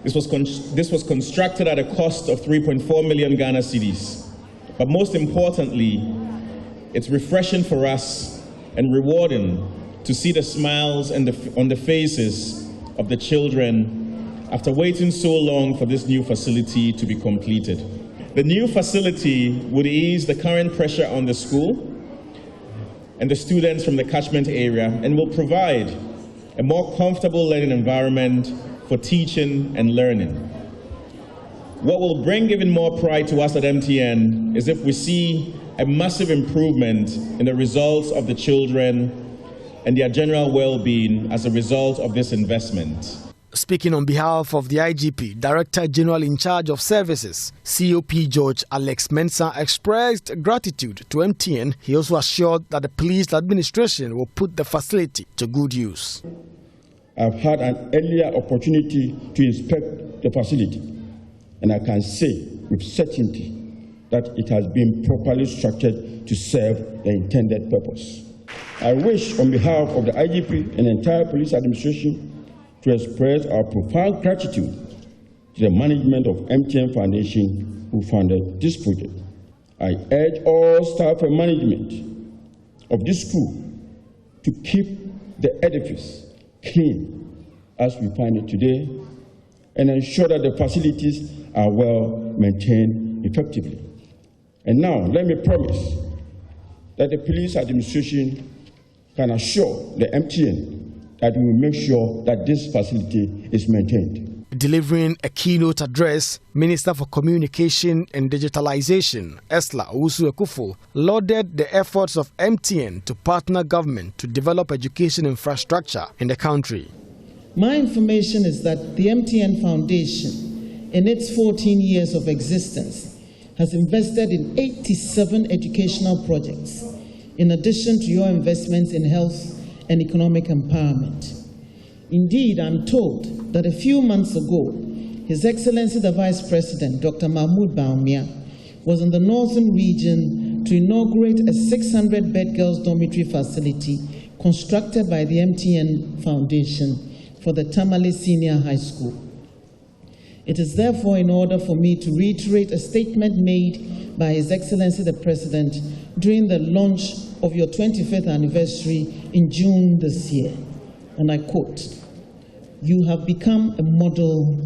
This was constructed at a cost of 3.4 million Ghana cedis. But most importantly, it's refreshing for us and rewarding to see the smiles on the faces of the children after waiting so long for this new facility to be completed. The new facility would ease the current pressure on the school and the students from the catchment area and will provide a more comfortable learning environment for teaching and learning. What will bring even more pride to us at MTN is if we see a massive improvement in the results of the children and their general well-being as a result of this investment. Speaking on behalf of the IGP, Director General in charge of services, COP George Alex Mensah expressed gratitude to MTN. He also assured that the police administration will put the facility to good use. I've had an earlier opportunity to inspect the facility, and I can say with certainty that it has been properly structured to serve the intended purpose. I wish, on behalf of the IGP and the entire police administration, to express our profound gratitude to the management of MTN Foundation who funded this project. I urge all staff and management of this school to keep the edifice clean as we find it today and ensure that the facilities are well maintained effectively. And now, let me promise that the police administration can assure the MTN that we will make sure that this facility is maintained. Delivering a keynote address, Minister for Communication and Digitalization, Esla Owusu-Ekufo, lauded the efforts of MTN to partner government to develop education infrastructure in the country. My information is that the MTN Foundation, in its 14 years of existence, has invested in 87 educational projects, in addition to your investments in health and economic empowerment. Indeed, I'm told that a few months ago, His Excellency the Vice President, Dr. Mahmoud Bawumia, was in the northern region to inaugurate a 600-bed girls' dormitory facility constructed by the MTN Foundation for the Tamale Senior High School. It is therefore in order for me to reiterate a statement made by His Excellency the President during the launch of your 25th anniversary in June this year, and I quote, "You have become a model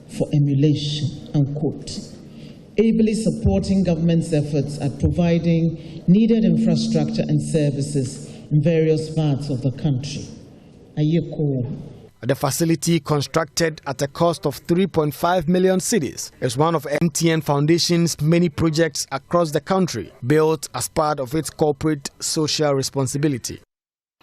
for emulation," unquote, ably supporting government's efforts at providing needed infrastructure and services in various parts of the country. Ayeko. The facility, constructed at a cost of 3.5 million cedis, is one of MTN Foundation's many projects across the country, built as part of its corporate social responsibility.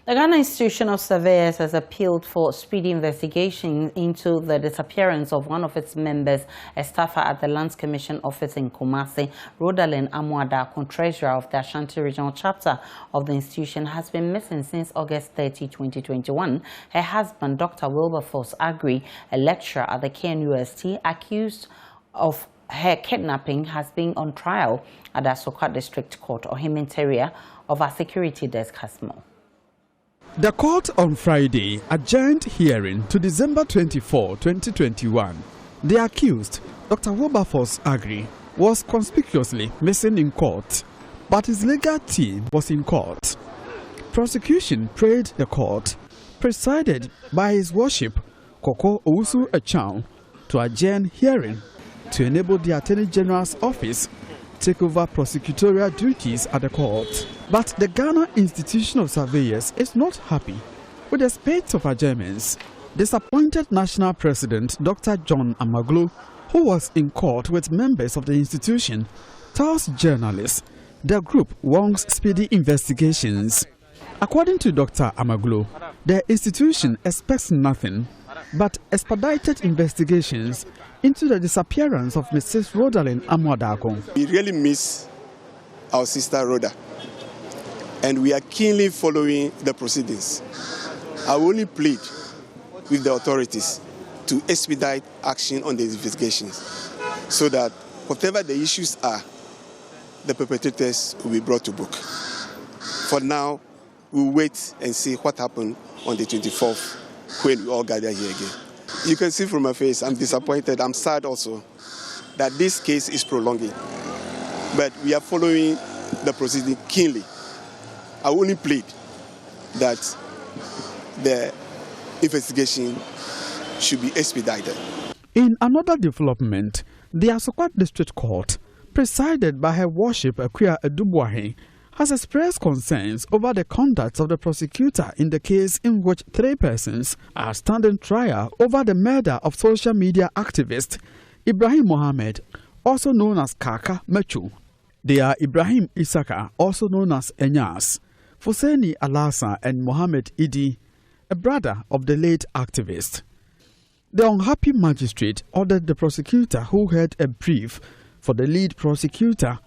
The Ghana Institution of Surveyors has appealed for speedy investigation into the disappearance of one of its members, a staffer at the Lands Commission office in Kumasi. Rhodalyn Amuada, treasurer of the Ashanti Regional Chapter of the institution, has been missing since August 30, 2021. Her husband, Dr. Wilberforce Agri, a lecturer at the KNUST, accused of her kidnapping, has been on trial at the Asokwa District Court. Ohim Interior of our security desk has more. The court on Friday adjourned hearing to December 24, 2021. The accused, Dr. Wilberforce Agri, was conspicuously missing in court, but his legal team was in court. Prosecution prayed the court, presided by His Worship Koko Owusu-Echang, to adjourn hearing to enable the Attorney General's office take over prosecutorial duties at the court. But the Ghana Institution of Surveyors is not happy with the spate of adjournments. Disappointed National President Dr. John Amaglu, who was in court with members of the institution, tells journalists the group wants speedy investigations. According to Dr. Amaglu, the institution expects nothing but expedited investigations into the disappearance of Mrs. Rhodalyn Amuada. We really miss our sister Rhoda, and we are keenly following the proceedings. I will only plead with the authorities to expedite action on the investigations so that whatever the issues are, the perpetrators will be brought to book. For now, we'll wait and see what happened on the 24th when we all gather here again. You can see from my face, I'm disappointed. I'm sad also that this case is prolonging. But we are following the proceeding keenly. I only plead that the investigation should be expedited. In another development, the Asokwa District Court, presided by Her Worship Akua Edubuahe, has expressed concerns over the conduct of the prosecutor in the case in which 3 persons are standing trial over the murder of social media activist Ibrahim Mohammed, also known as Kaka Mechu. They are Ibrahim Isaka, also known as Enyas, Foseni Alasa, and Mohammed Idi, a brother of the late activist. The unhappy magistrate ordered the prosecutor, who had a brief for the lead prosecutor,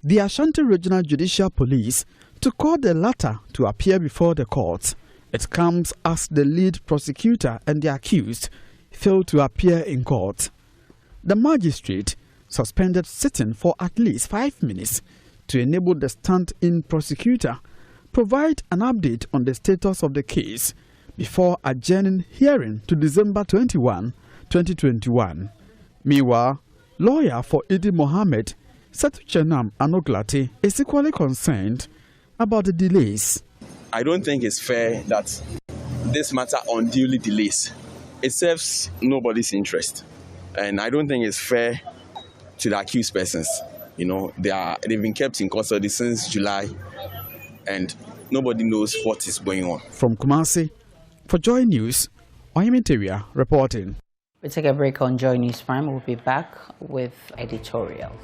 the Ashanti Regional Judicial Police, to call the latter to appear before the court. It comes as the lead prosecutor and the accused failed to appear in court. The magistrate suspended sitting for at least 5 minutes to enable the stand-in prosecutor provide an update on the status of the case before adjourning hearing to December 21, 2021. Meanwhile, lawyer for Idi Mohammed, Setu Chenam Anoglate, is equally concerned about the delays. I don't think it's fair that this matter unduly delays. It serves nobody's interest. And I don't think it's fair to the accused persons. You know, they've been kept in custody since July, and nobody knows what is going on. From Kumasi, for Joy News, Parliamentary reporting. We take a break on Joy News Prime. We'll be back with editorials.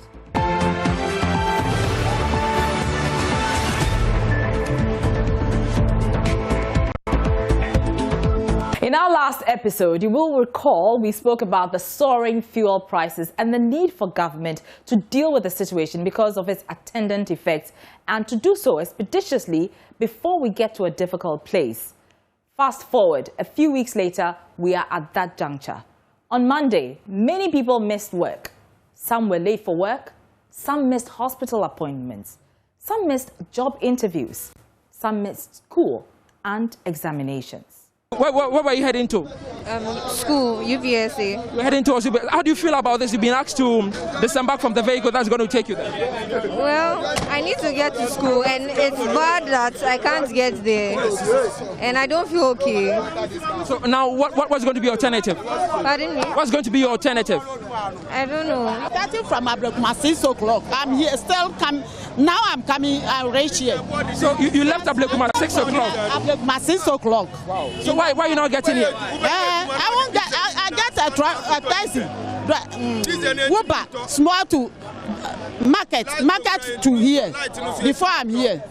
In our last episode, you will recall we spoke about the soaring fuel prices and the need for government to deal with the situation because of its attendant effects, and to do so expeditiously before we get to a difficult place. Fast forward, a few weeks later, we are at that juncture. On Monday, many people missed work. Some were late for work, some missed hospital appointments, some missed job interviews, some missed school and examinations. Where were you heading to? School, UPSA. You're heading towards UPSA. How do you feel about this? You've been asked to disembark from the vehicle that's going to take you there. Well, I need to get to school, and it's bad that I can't get there. And I don't feel okay. So now, what's going to be your alternative? Pardon me? What's going to be your alternative? I don't know. Starting from 6 o'clock. I'm here, still come. Now I'm coming, I'm right here. So you left Ablekuma at 6 o'clock? Ablekuma 6 o'clock. Wow. So why are you not getting here? I won't get, I get a taxi. Uber, small to market to here, before I'm here.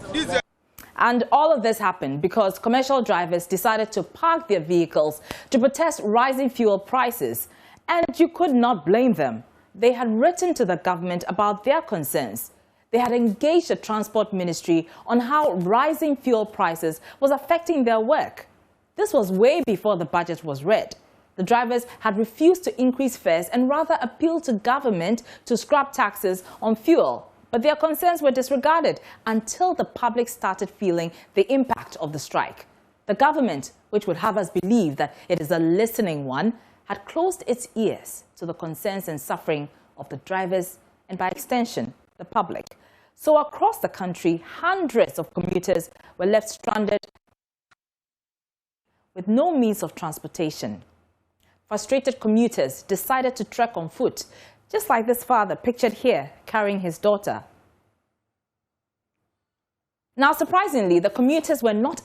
And all of this happened because commercial drivers decided to park their vehicles to protest rising fuel prices. And you could not blame them. They had written to the government about their concerns. They had engaged the Transport Ministry on how rising fuel prices was affecting their work. This was way before the budget was read. The drivers had refused to increase fares and rather appealed to government to scrap taxes on fuel. But their concerns were disregarded until the public started feeling the impact of the strike. The government, which would have us believe that it is a listening one, had closed its ears to the concerns and suffering of the drivers and, by extension, the public. So across the country, hundreds of commuters were left stranded with no means of transportation. Frustrated commuters decided to trek on foot, just like this father pictured here carrying his daughter. Now, surprisingly, the commuters were not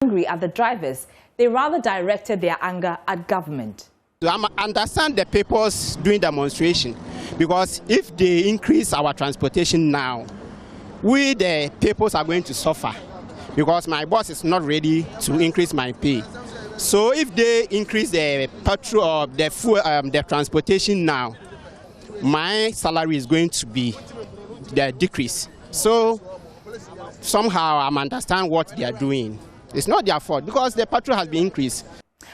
angry at the drivers. They rather directed their anger at government. I understand the people's doing demonstration, because if they increase our transportation now, we the peoples are going to suffer, because my boss is not ready to increase my pay. So if they increase the petrol or the fuel, the transportation now, my salary is going to be the decrease. So somehow I understand what they are doing. It's not their fault, because the petrol has been increased.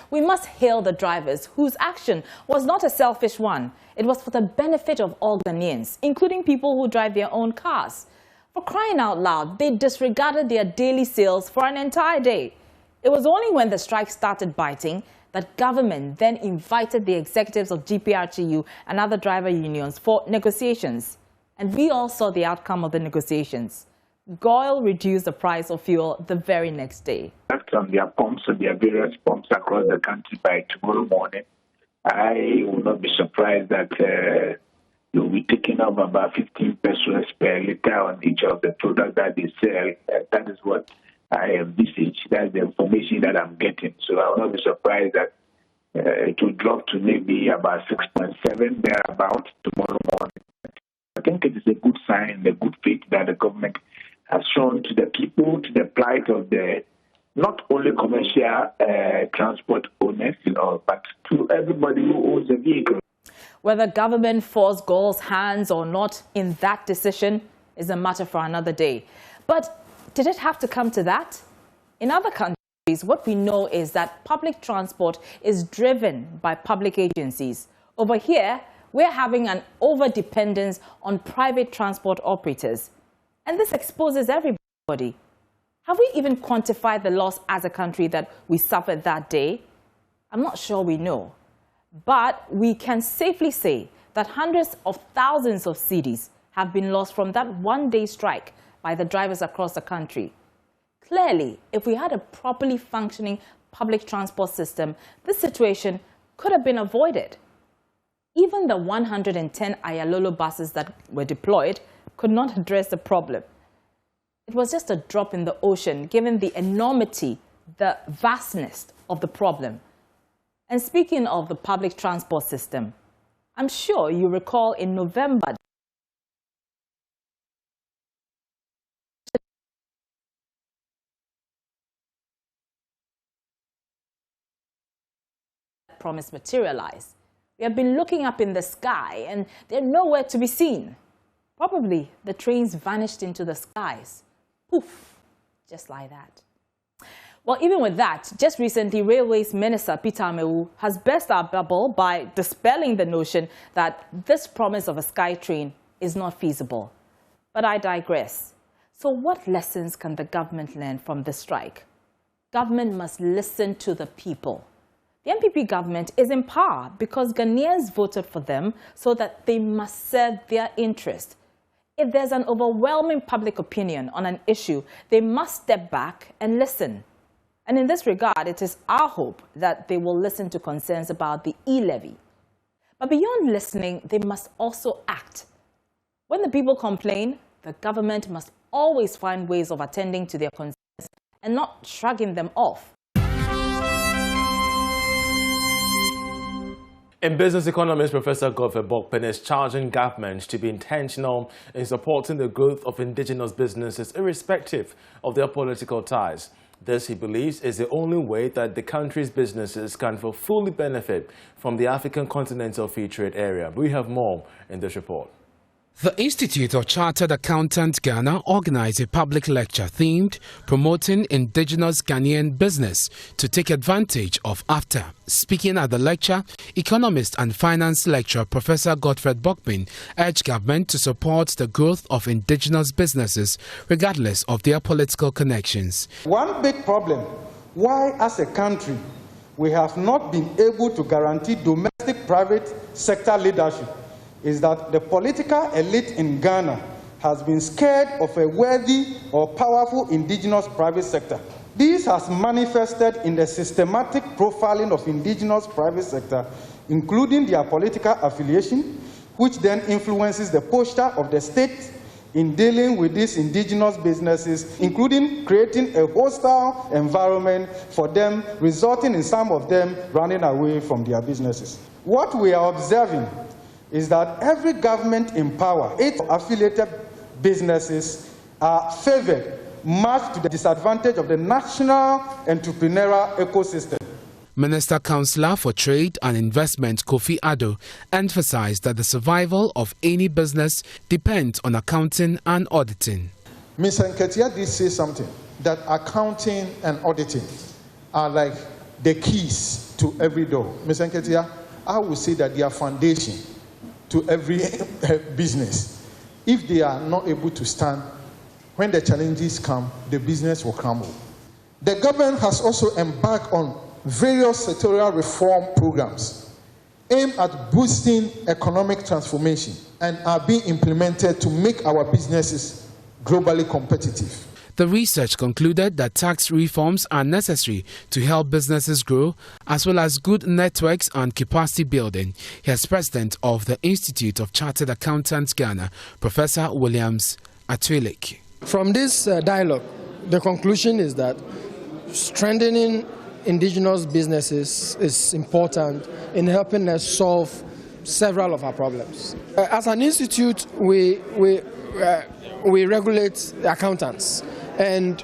We must hail the drivers whose action was not a selfish one. It was for the benefit of all Ghanaians, including people who drive their own cars. For crying out loud, they disregarded their daily sales for an entire day. It was only when the strike started biting that government then invited the executives of GPRTU and other driver unions for negotiations. And we all saw the outcome of the negotiations. GOIL reduced the price of fuel the very next day. On their pumps, on their various pumps across the country by tomorrow morning, I will not be surprised that you'll be taking up about 15 pesos per liter on each of the products that they sell. That is what I envisage. That's the information that I'm getting. So I will not be surprised that it will drop to maybe about 6.7 thereabout tomorrow morning. I think it is a good sign, the good faith that the government has shown to the people, to the plight of the not only commercial transport owners, but to everybody who owns a vehicle. Whether government forced GOIL's hands or not in that decision is a matter for another day. But did it have to come to that? In other countries, what we know is that public transport is driven by public agencies. Over here, we're having an over-dependence on private transport operators. And this exposes everybody. Have we even quantified the loss as a country that we suffered that day? I'm not sure we know. But we can safely say that hundreds of thousands of cedis have been lost from that one-day strike by the drivers across the country. Clearly, if we had a properly functioning public transport system, this situation could have been avoided. Even the 110 Ayalolo buses that were deployed could not address the problem. It was just a drop in the ocean, given the enormity, the vastness of the problem. And speaking of the public transport system, I'm sure you recall in November, promise materialized. We have been looking up in the sky and they're nowhere to be seen. Probably the trains vanished into the skies. Poof, just like that. Well, even with that, just recently, Railways Minister Peter Amewu has burst our bubble by dispelling the notion that this promise of a sky train is not feasible. But I digress. So what lessons can the government learn from this strike? Government must listen to the people. The NPP government is in power because Ghanaians voted for them, so that they must serve their interest. If there's an overwhelming public opinion on an issue, they must step back and listen. And in this regard, it is our hope that they will listen to concerns about the e-levy. But beyond listening, they must also act. When the people complain, the government must always find ways of attending to their concerns and not shrugging them off. In business economist, Professor Godfrey Bokpen is charging governments to be intentional in supporting the growth of indigenous businesses irrespective of their political ties. This, he believes, is the only way that the country's businesses can fully benefit from the African Continental Free Trade Area. We have more in this report. The Institute of Chartered Accountants Ghana organized a public lecture themed Promoting Indigenous Ghanaian Business to Take Advantage of AFTA. Speaking at the lecture, economist and finance lecturer Professor Godfrey Bokpen urged government to support the growth of indigenous businesses regardless of their political connections. One big problem why as a country we have not been able to guarantee domestic private sector leadership is that the political elite in Ghana has been scared of a worthy or powerful indigenous private sector. This has manifested in the systematic profiling of indigenous private sector, including their political affiliation, which then influences the posture of the state in dealing with these indigenous businesses, including creating a hostile environment for them, resulting in some of them running away from their businesses. What we are observing is that every government in power, its affiliated businesses are favored much to the disadvantage of the national entrepreneurial ecosystem. Minister Councillor for Trade and Investment Kofi Addo emphasized that the survival of any business depends on accounting and auditing. Ms. Nketia did say something, that accounting and auditing are like the keys to every door. Ms. Nketia, I would say that they are foundation to every business. If they are not able to stand, when the challenges come, the business will crumble. The government has also embarked on various sectoral reform programs aimed at boosting economic transformation and are being implemented to make our businesses globally competitive. The research concluded that tax reforms are necessary to help businesses grow, as well as good networks and capacity building. Here's President of the Institute of Chartered Accountants Ghana, Professor Williams Atwilik. From this dialogue, the conclusion is that strengthening indigenous businesses is important in helping us solve several of our problems. As an institute, we regulate accountants, and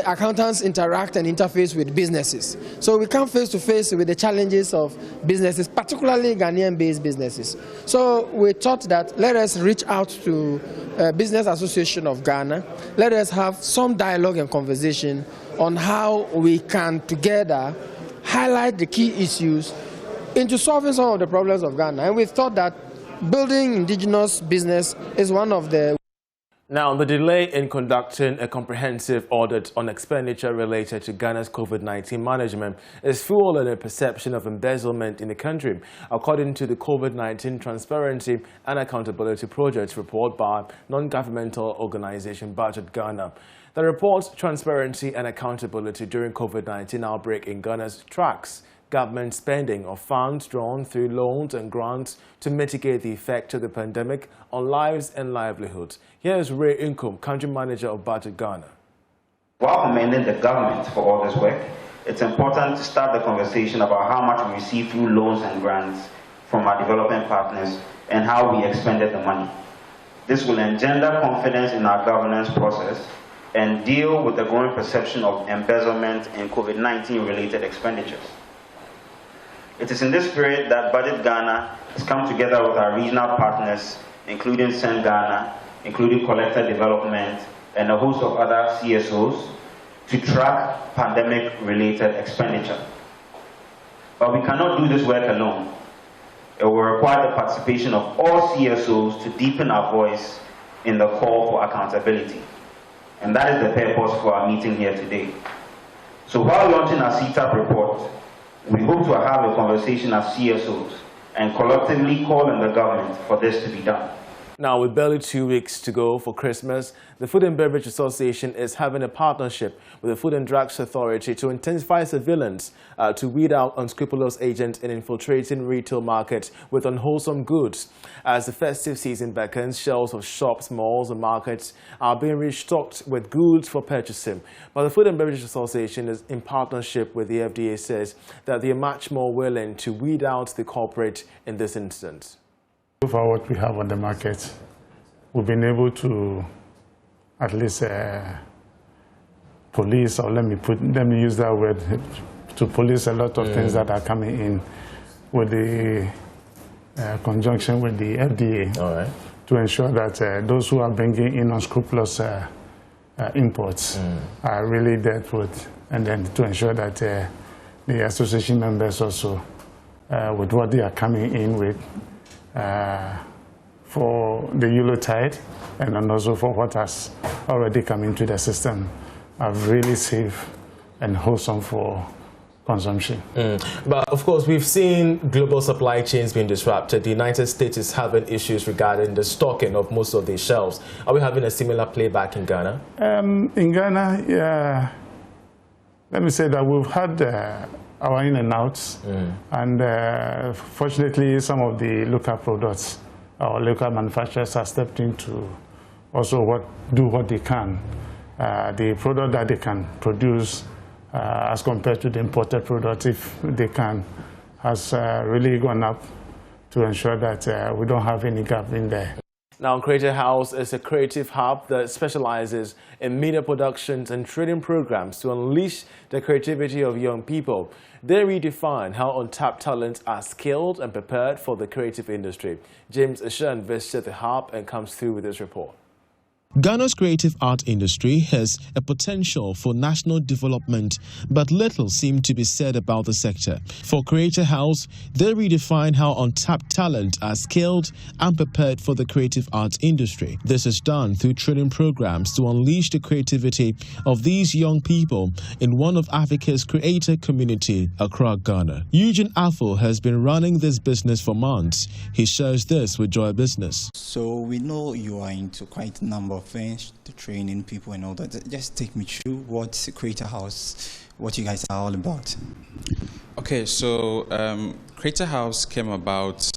accountants interact and interface with businesses. So we come face to face with the challenges of businesses, particularly Ghanaian-based businesses. So we thought that let us reach out to Business Association of Ghana. Let us have some dialogue and conversation on how we can together highlight the key issues into solving some of the problems of Ghana. And we thought that building indigenous business is one of the... Now, the delay in conducting a comprehensive audit on expenditure related to Ghana's COVID-19 management is fueling a perception of embezzlement in the country, according to the COVID-19 Transparency and Accountability Project report by non-governmental organization Budget Ghana. The report's transparency and accountability during COVID-19 outbreak in Ghana's tracks government spending of funds drawn through loans and grants to mitigate the effect of the pandemic on lives and livelihoods. Here is Ray Inkum, country manager of Budget Ghana. While commending the government for all this work, it's important to start the conversation about how much we receive through loans and grants from our development partners and how we expended the money. This will engender confidence in our governance process and deal with the growing perception of embezzlement in COVID-19 related expenditures. It is in this spirit that Budget Ghana has come together with our regional partners, including Send Ghana, including Collector Development, and a host of other CSOs, to track pandemic-related expenditure. But we cannot do this work alone. It will require the participation of all CSOs to deepen our voice in the call for accountability. And that is the purpose for our meeting here today. So while launching our CTAP report, we hope to have a conversation as CSOs and collectively call on the government for this to be done. Now, with barely 2 weeks to go for Christmas, the Food and Beverage Association is having a partnership with the Food and Drugs Authority to intensify surveillance to weed out unscrupulous agents in infiltrating retail markets with unwholesome goods. As the festive season beckons, shelves of shops, malls and markets are being restocked with goods for purchasing. But the Food and Beverage Association, is in partnership with the FDA, says that they are much more willing to weed out the culprit in this instance. For what we have on the market, we've been able to at least police, or let me use that word, to police a lot of things that are coming in with the conjunction with the FDA, to ensure that those who are bringing in unscrupulous imports are really dealt with, and then to ensure that the association members also, with what they are coming in with, for the Eurotide and then also for what has already come into the system, are really safe and wholesome for consumption. But of course, we've seen global supply chains being disrupted. The United States is having issues regarding the stocking of most of these shelves. Are we having a similar playback in Ghana? In Ghana, yeah, let me say that we've had our in and outs, and fortunately some of the local products or local manufacturers have stepped into also do what they can. The product that they can produce as compared to the imported product, if they can, has really gone up to ensure that we don't have any gap in there. Now, Creative House is a creative hub that specializes in media productions and training programs to unleash the creativity of young people. They redefine how untapped talents are skilled and prepared for the creative industry. James Ashan visited the hub and comes through with this report. Ghana's creative art industry has a potential for national development, but little seems to be said about the sector. For Creator House, they redefine how untapped talent are skilled and prepared for the creative arts industry. This is done through training programs to unleash the creativity of these young people in one of Africa's creator community, Accra, Ghana. Eugene Afo has been running this business for months. He shares this with Joy Business. So we know you are into quite a number of things, to training people and all that. Just take me through what Creator House, what you guys are all about. Okay, so Creator House came about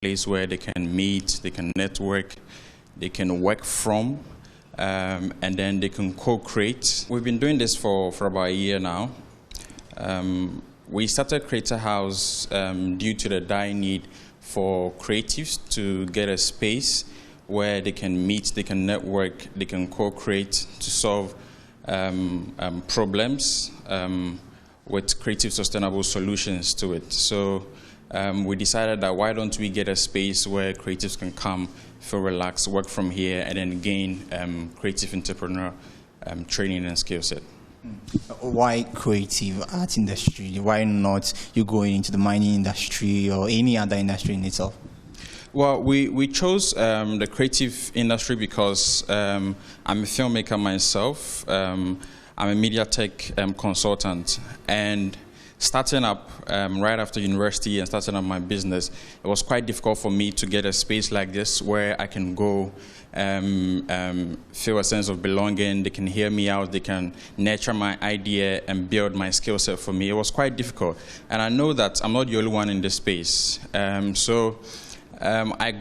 place where they can meet, they can network, they can work from, and then they can co-create. We've been doing this for about a year now. We started Creator House due to the dire need for creatives to get a space where they can meet, they can network, they can co-create to solve problems with creative, sustainable solutions to it. So we decided that why don't we get a space where creatives can come, feel relaxed, work from here, and then gain creative entrepreneur training and skill set. Why creative art industry? Why not you going into the mining industry or any other industry in itself? Well, we chose the creative industry because I'm a filmmaker myself. I'm a media tech consultant, and starting up right after university and starting up my business, it was quite difficult for me to get a space like this where I can go feel a sense of belonging. They can hear me out, they can nurture my idea and build my skill set for me. It was quite difficult, and I know that I'm not the only one in this space. I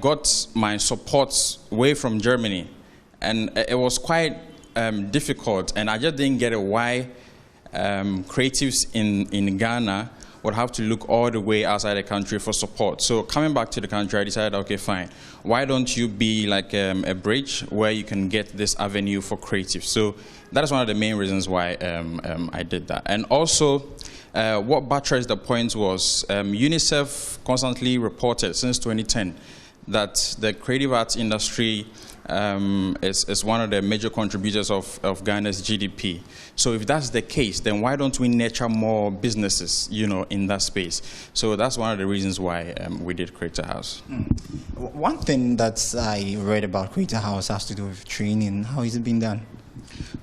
got my support way from Germany, and it was quite difficult, and I just didn't get it why creatives in Ghana would have to look all the way outside the country for support. So coming back to the country, I decided, okay, fine. Why don't you be like a bridge where you can get this avenue for creatives? So that is one of the main reasons why I did that. And also, what buttressed the point was UNICEF constantly reported since 2010 that the creative arts industry is one of the major contributors of Ghana's GDP. So if that's the case, then why don't we nurture more businesses, in that space? So that's one of the reasons why we did Creator House. One thing that I read about Creator House has to do with training. How is it being done?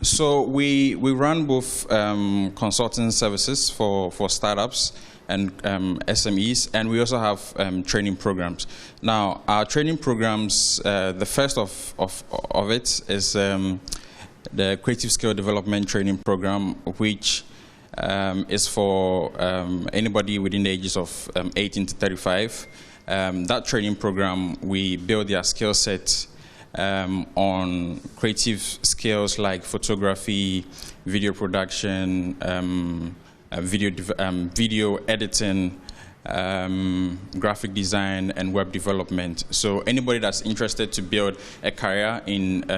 So we run both consulting services for startups and SMEs, and we also have training programs. Now, our training programs, the first of it is the Creative Skill Development Training Program, which is for anybody within the ages of 18 to 35. That training program, we build their skill set on creative skills like photography, video production, video editing, graphic design, and web development. So anybody that's interested to build a career in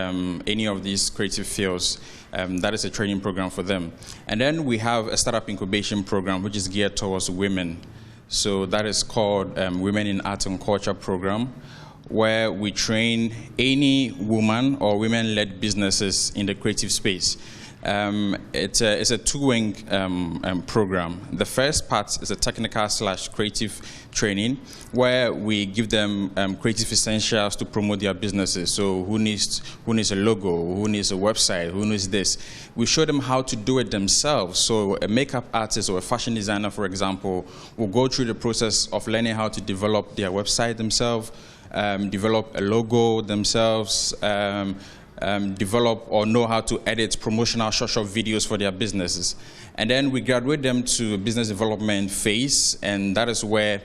any of these creative fields, that is a training program for them. And then we have a startup incubation program which is geared towards women. So that is called Women in Art and Culture program, where we train any woman or women-led businesses in the creative space. It's a two-wing program. The first part is a technical/creative training, where we give them creative essentials to promote their businesses. So who needs a logo, who needs a website, who needs this. We show them how to do it themselves. So a makeup artist or a fashion designer, for example, will go through the process of learning how to develop their website themselves, develop a logo themselves, develop or know how to edit promotional short videos for their businesses. And then we graduate them to a business development phase, and that is where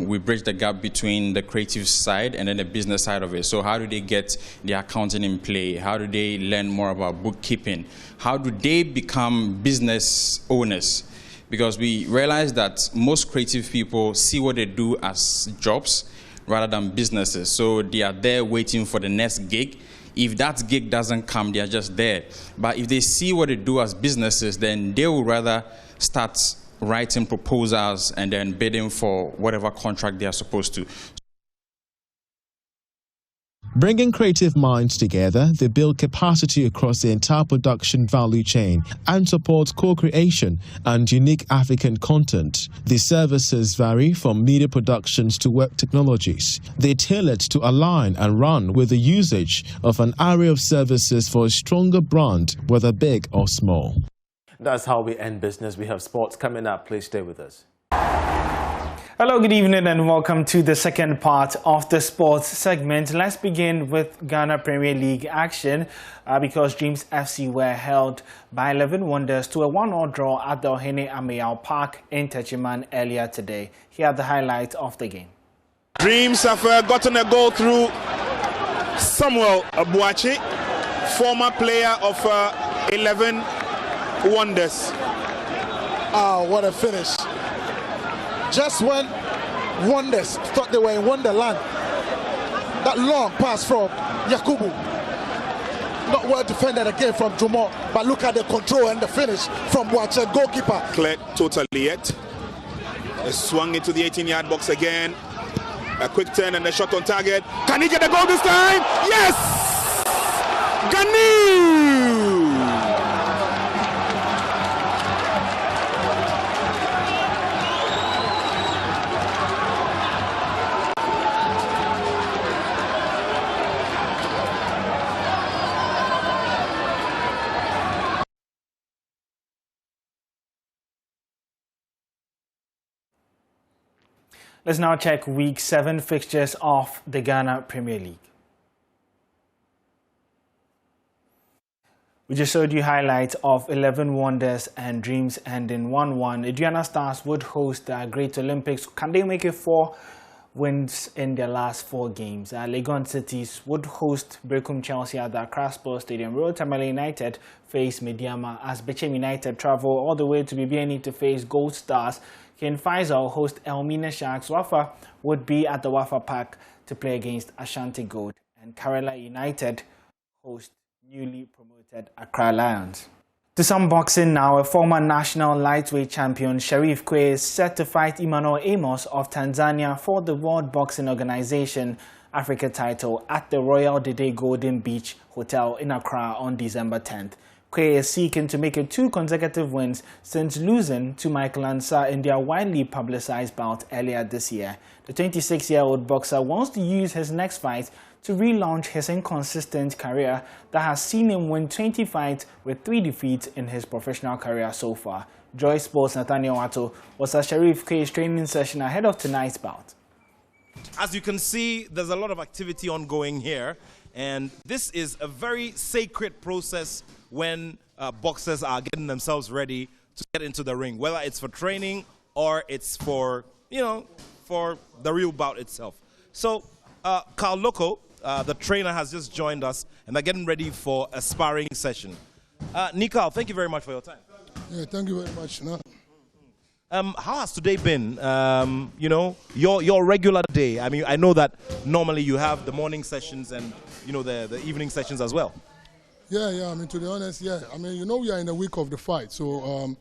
we bridge the gap between the creative side and then the business side of it. So how do they get their accounting in play? How do they learn more about bookkeeping? How do they become business owners? Because we realize that most creative people see what they do as jobs rather than businesses. So they are there waiting for the next gig. If that gig doesn't come, they are just there. But if they see what they do as businesses, then they will rather start writing proposals and then bidding for whatever contract they are supposed to. Bringing creative minds together, they build capacity across the entire production value chain and support co-creation and unique African content. The services vary from media productions to web technologies. They tailor it to align and run with the usage of an array of services for a stronger brand, whether big or small. That's how we end business. We have sports coming up. Please stay with us. Hello, good evening and welcome to the second part of the sports segment. Let's begin with Ghana Premier League action because Dreams FC were held by 11 Wonders to a 1-1 draw at the Ohene Amayao Park in Techiman earlier today. Here are the highlights of the game. Dreams have gotten a goal through Samuel Abuachi, former player of 11 Wonders. Oh, what a finish. Just when Wonders thought they were in Wonderland, that long pass from Yakubu. Not well defended again from Jumo, but look at the control and the finish from Boache, goalkeeper. Cleared totally yet. Swung into the 18-yard box again. A quick turn and a shot on target. Can he get the goal this time? Yes! Ganu! Let's now check Week 7 fixtures of the Ghana Premier League. We just showed you highlights of 11 Wonders and Dreams ending 1-1. Aduana Stars would host the Great Olympics. Can they make it 4 wins in their last 4 games? Legon Cities would host Brekum Chelsea at the Accra Sports Stadium. Royal Tamale United face Mediama as Bechem United travel all the way to BBNE to face Gold Stars. Ken Faisal host Elmina Sharks. Wafa would be at the Wafa Park to play against Ashanti Gold. And Kerala United host newly promoted Accra Lions. To some boxing now, a former national lightweight champion, Sharif Kwe, is set to fight Emmanuel Amos of Tanzania for the World Boxing Organization Africa title at the Royal Dede Golden Beach Hotel in Accra on December 10th. Kwe is seeking to make it 2 consecutive wins since losing to Michael Ansah in their widely publicized bout earlier this year. The 26-year-old boxer wants to use his next fight to relaunch his inconsistent career that has seen him win 20 fights with 3 defeats in his professional career so far. Joy Sports' Nathaniel Watto was at Sharif Kwe's training session ahead of tonight's bout. As you can see, there's a lot of activity ongoing here, and this is a very sacred process when boxers are getting themselves ready to get into the ring, whether it's for training or it's for, for the real bout itself. So, Carl Loco, the trainer, has just joined us, and they're getting ready for a sparring session. Nikal, thank you very much for your time. Yeah, thank you very much. No. How has today been? Your regular day. I mean, I know that normally you have the morning sessions and the evening sessions as well. Yeah. I mean, to be honest, yeah. I mean, we are in the week of the fight, so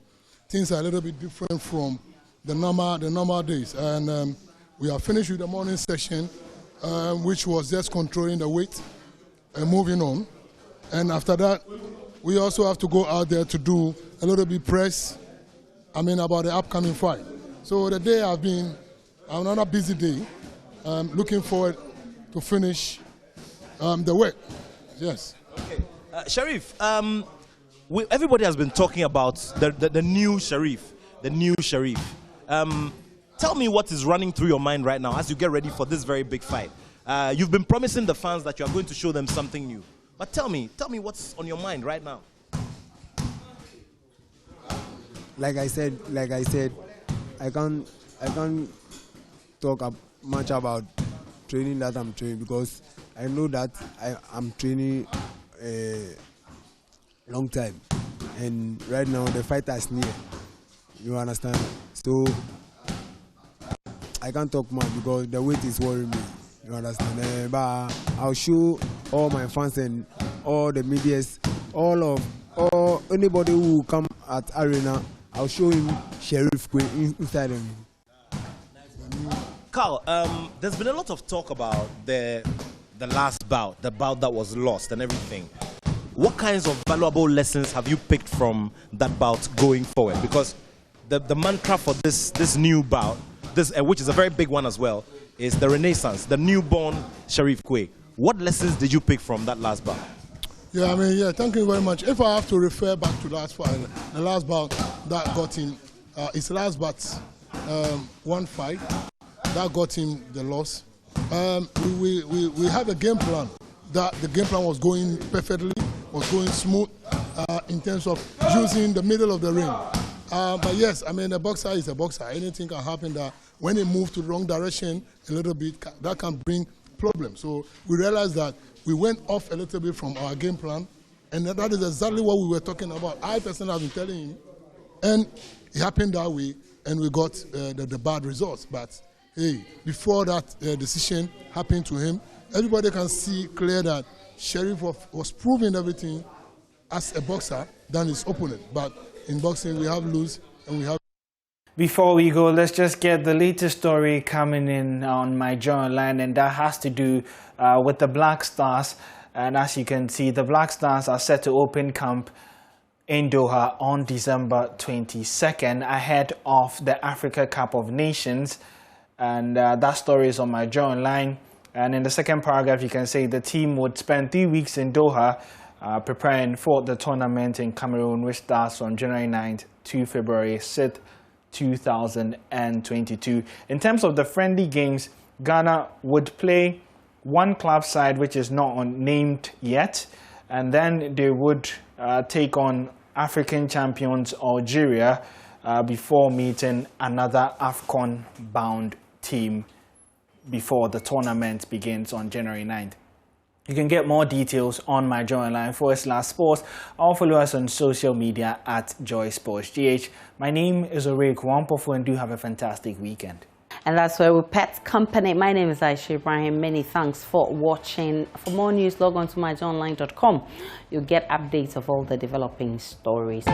things are a little bit different from the normal days. And we are finished with the morning session, which was just controlling the weight and moving on. And after that, we also have to go out there to do a little bit press. About the upcoming fight. So the day has been another busy day. Looking forward to finish the work. Yes. Okay. Sharif, everybody has been talking about the new Sharif, tell me what is running through your mind right now as you get ready for this very big fight. You've been promising the fans that you are going to show them something new. But tell me what's on your mind right now. Like I said, I can't talk much about training that I'm training because I know that I'm training a long time, and right now the fight is near. You understand? So I can't talk much because the weight is worrying me. You understand? But I'll show all my fans and all the medias, or anybody who will come at arena I'll show him Sheriff inside of him. Carl, there's been a lot of talk about the last bout, the bout that was lost and everything. What kinds of valuable lessons have you picked from that bout going forward? Because the mantra for this new bout, which is a very big one as well, is the renaissance, the newborn Sheriff Quay. What lessons did you pick from that last bout? Yeah, thank you very much. If I have to refer back to the last bout that got him, his last bout, one fight, that got him the loss. We had a game plan. That the game plan was going perfectly, was going smooth in terms of using the middle of the ring. But yes, a boxer is a boxer. Anything can happen that when he moves to the wrong direction a little bit, that can bring problems. So we realized that we went off a little bit from our game plan, and that is exactly what we were talking about. I personally have been telling him, and it happened that way, and we got the bad results. But hey, before that decision happened to him, everybody can see clear that Sheriff was proving everything as a boxer than his opponent. But in boxing, we have lose and we have. Before we go, let's just get the latest story coming in on my Joy Online, and that has to do with the Black Stars. And as you can see, the Black Stars are set to open camp in Doha on December 22nd ahead of the Africa Cup of Nations. And that story is on my Joy Online. And in the second paragraph, you can say the team would spend 3 weeks in Doha preparing for the tournament in Cameroon, which starts from January 9th to February 6th, 2022. In terms of the friendly games, Ghana would play one club side, which is not named yet, and then they would take on African champions Algeria before meeting another AFCON-bound team before the tournament begins on January 9th. You can get more details on my Joy Online /sports or follow us on social media at JoySportsGH. My name is Ore Kwampofo, and do have a fantastic weekend. And that's where we pet company. My name is Aisha Ibrahim. Many thanks for watching. For more news, log on to myjoyonline.com. You'll get updates of all the developing stories.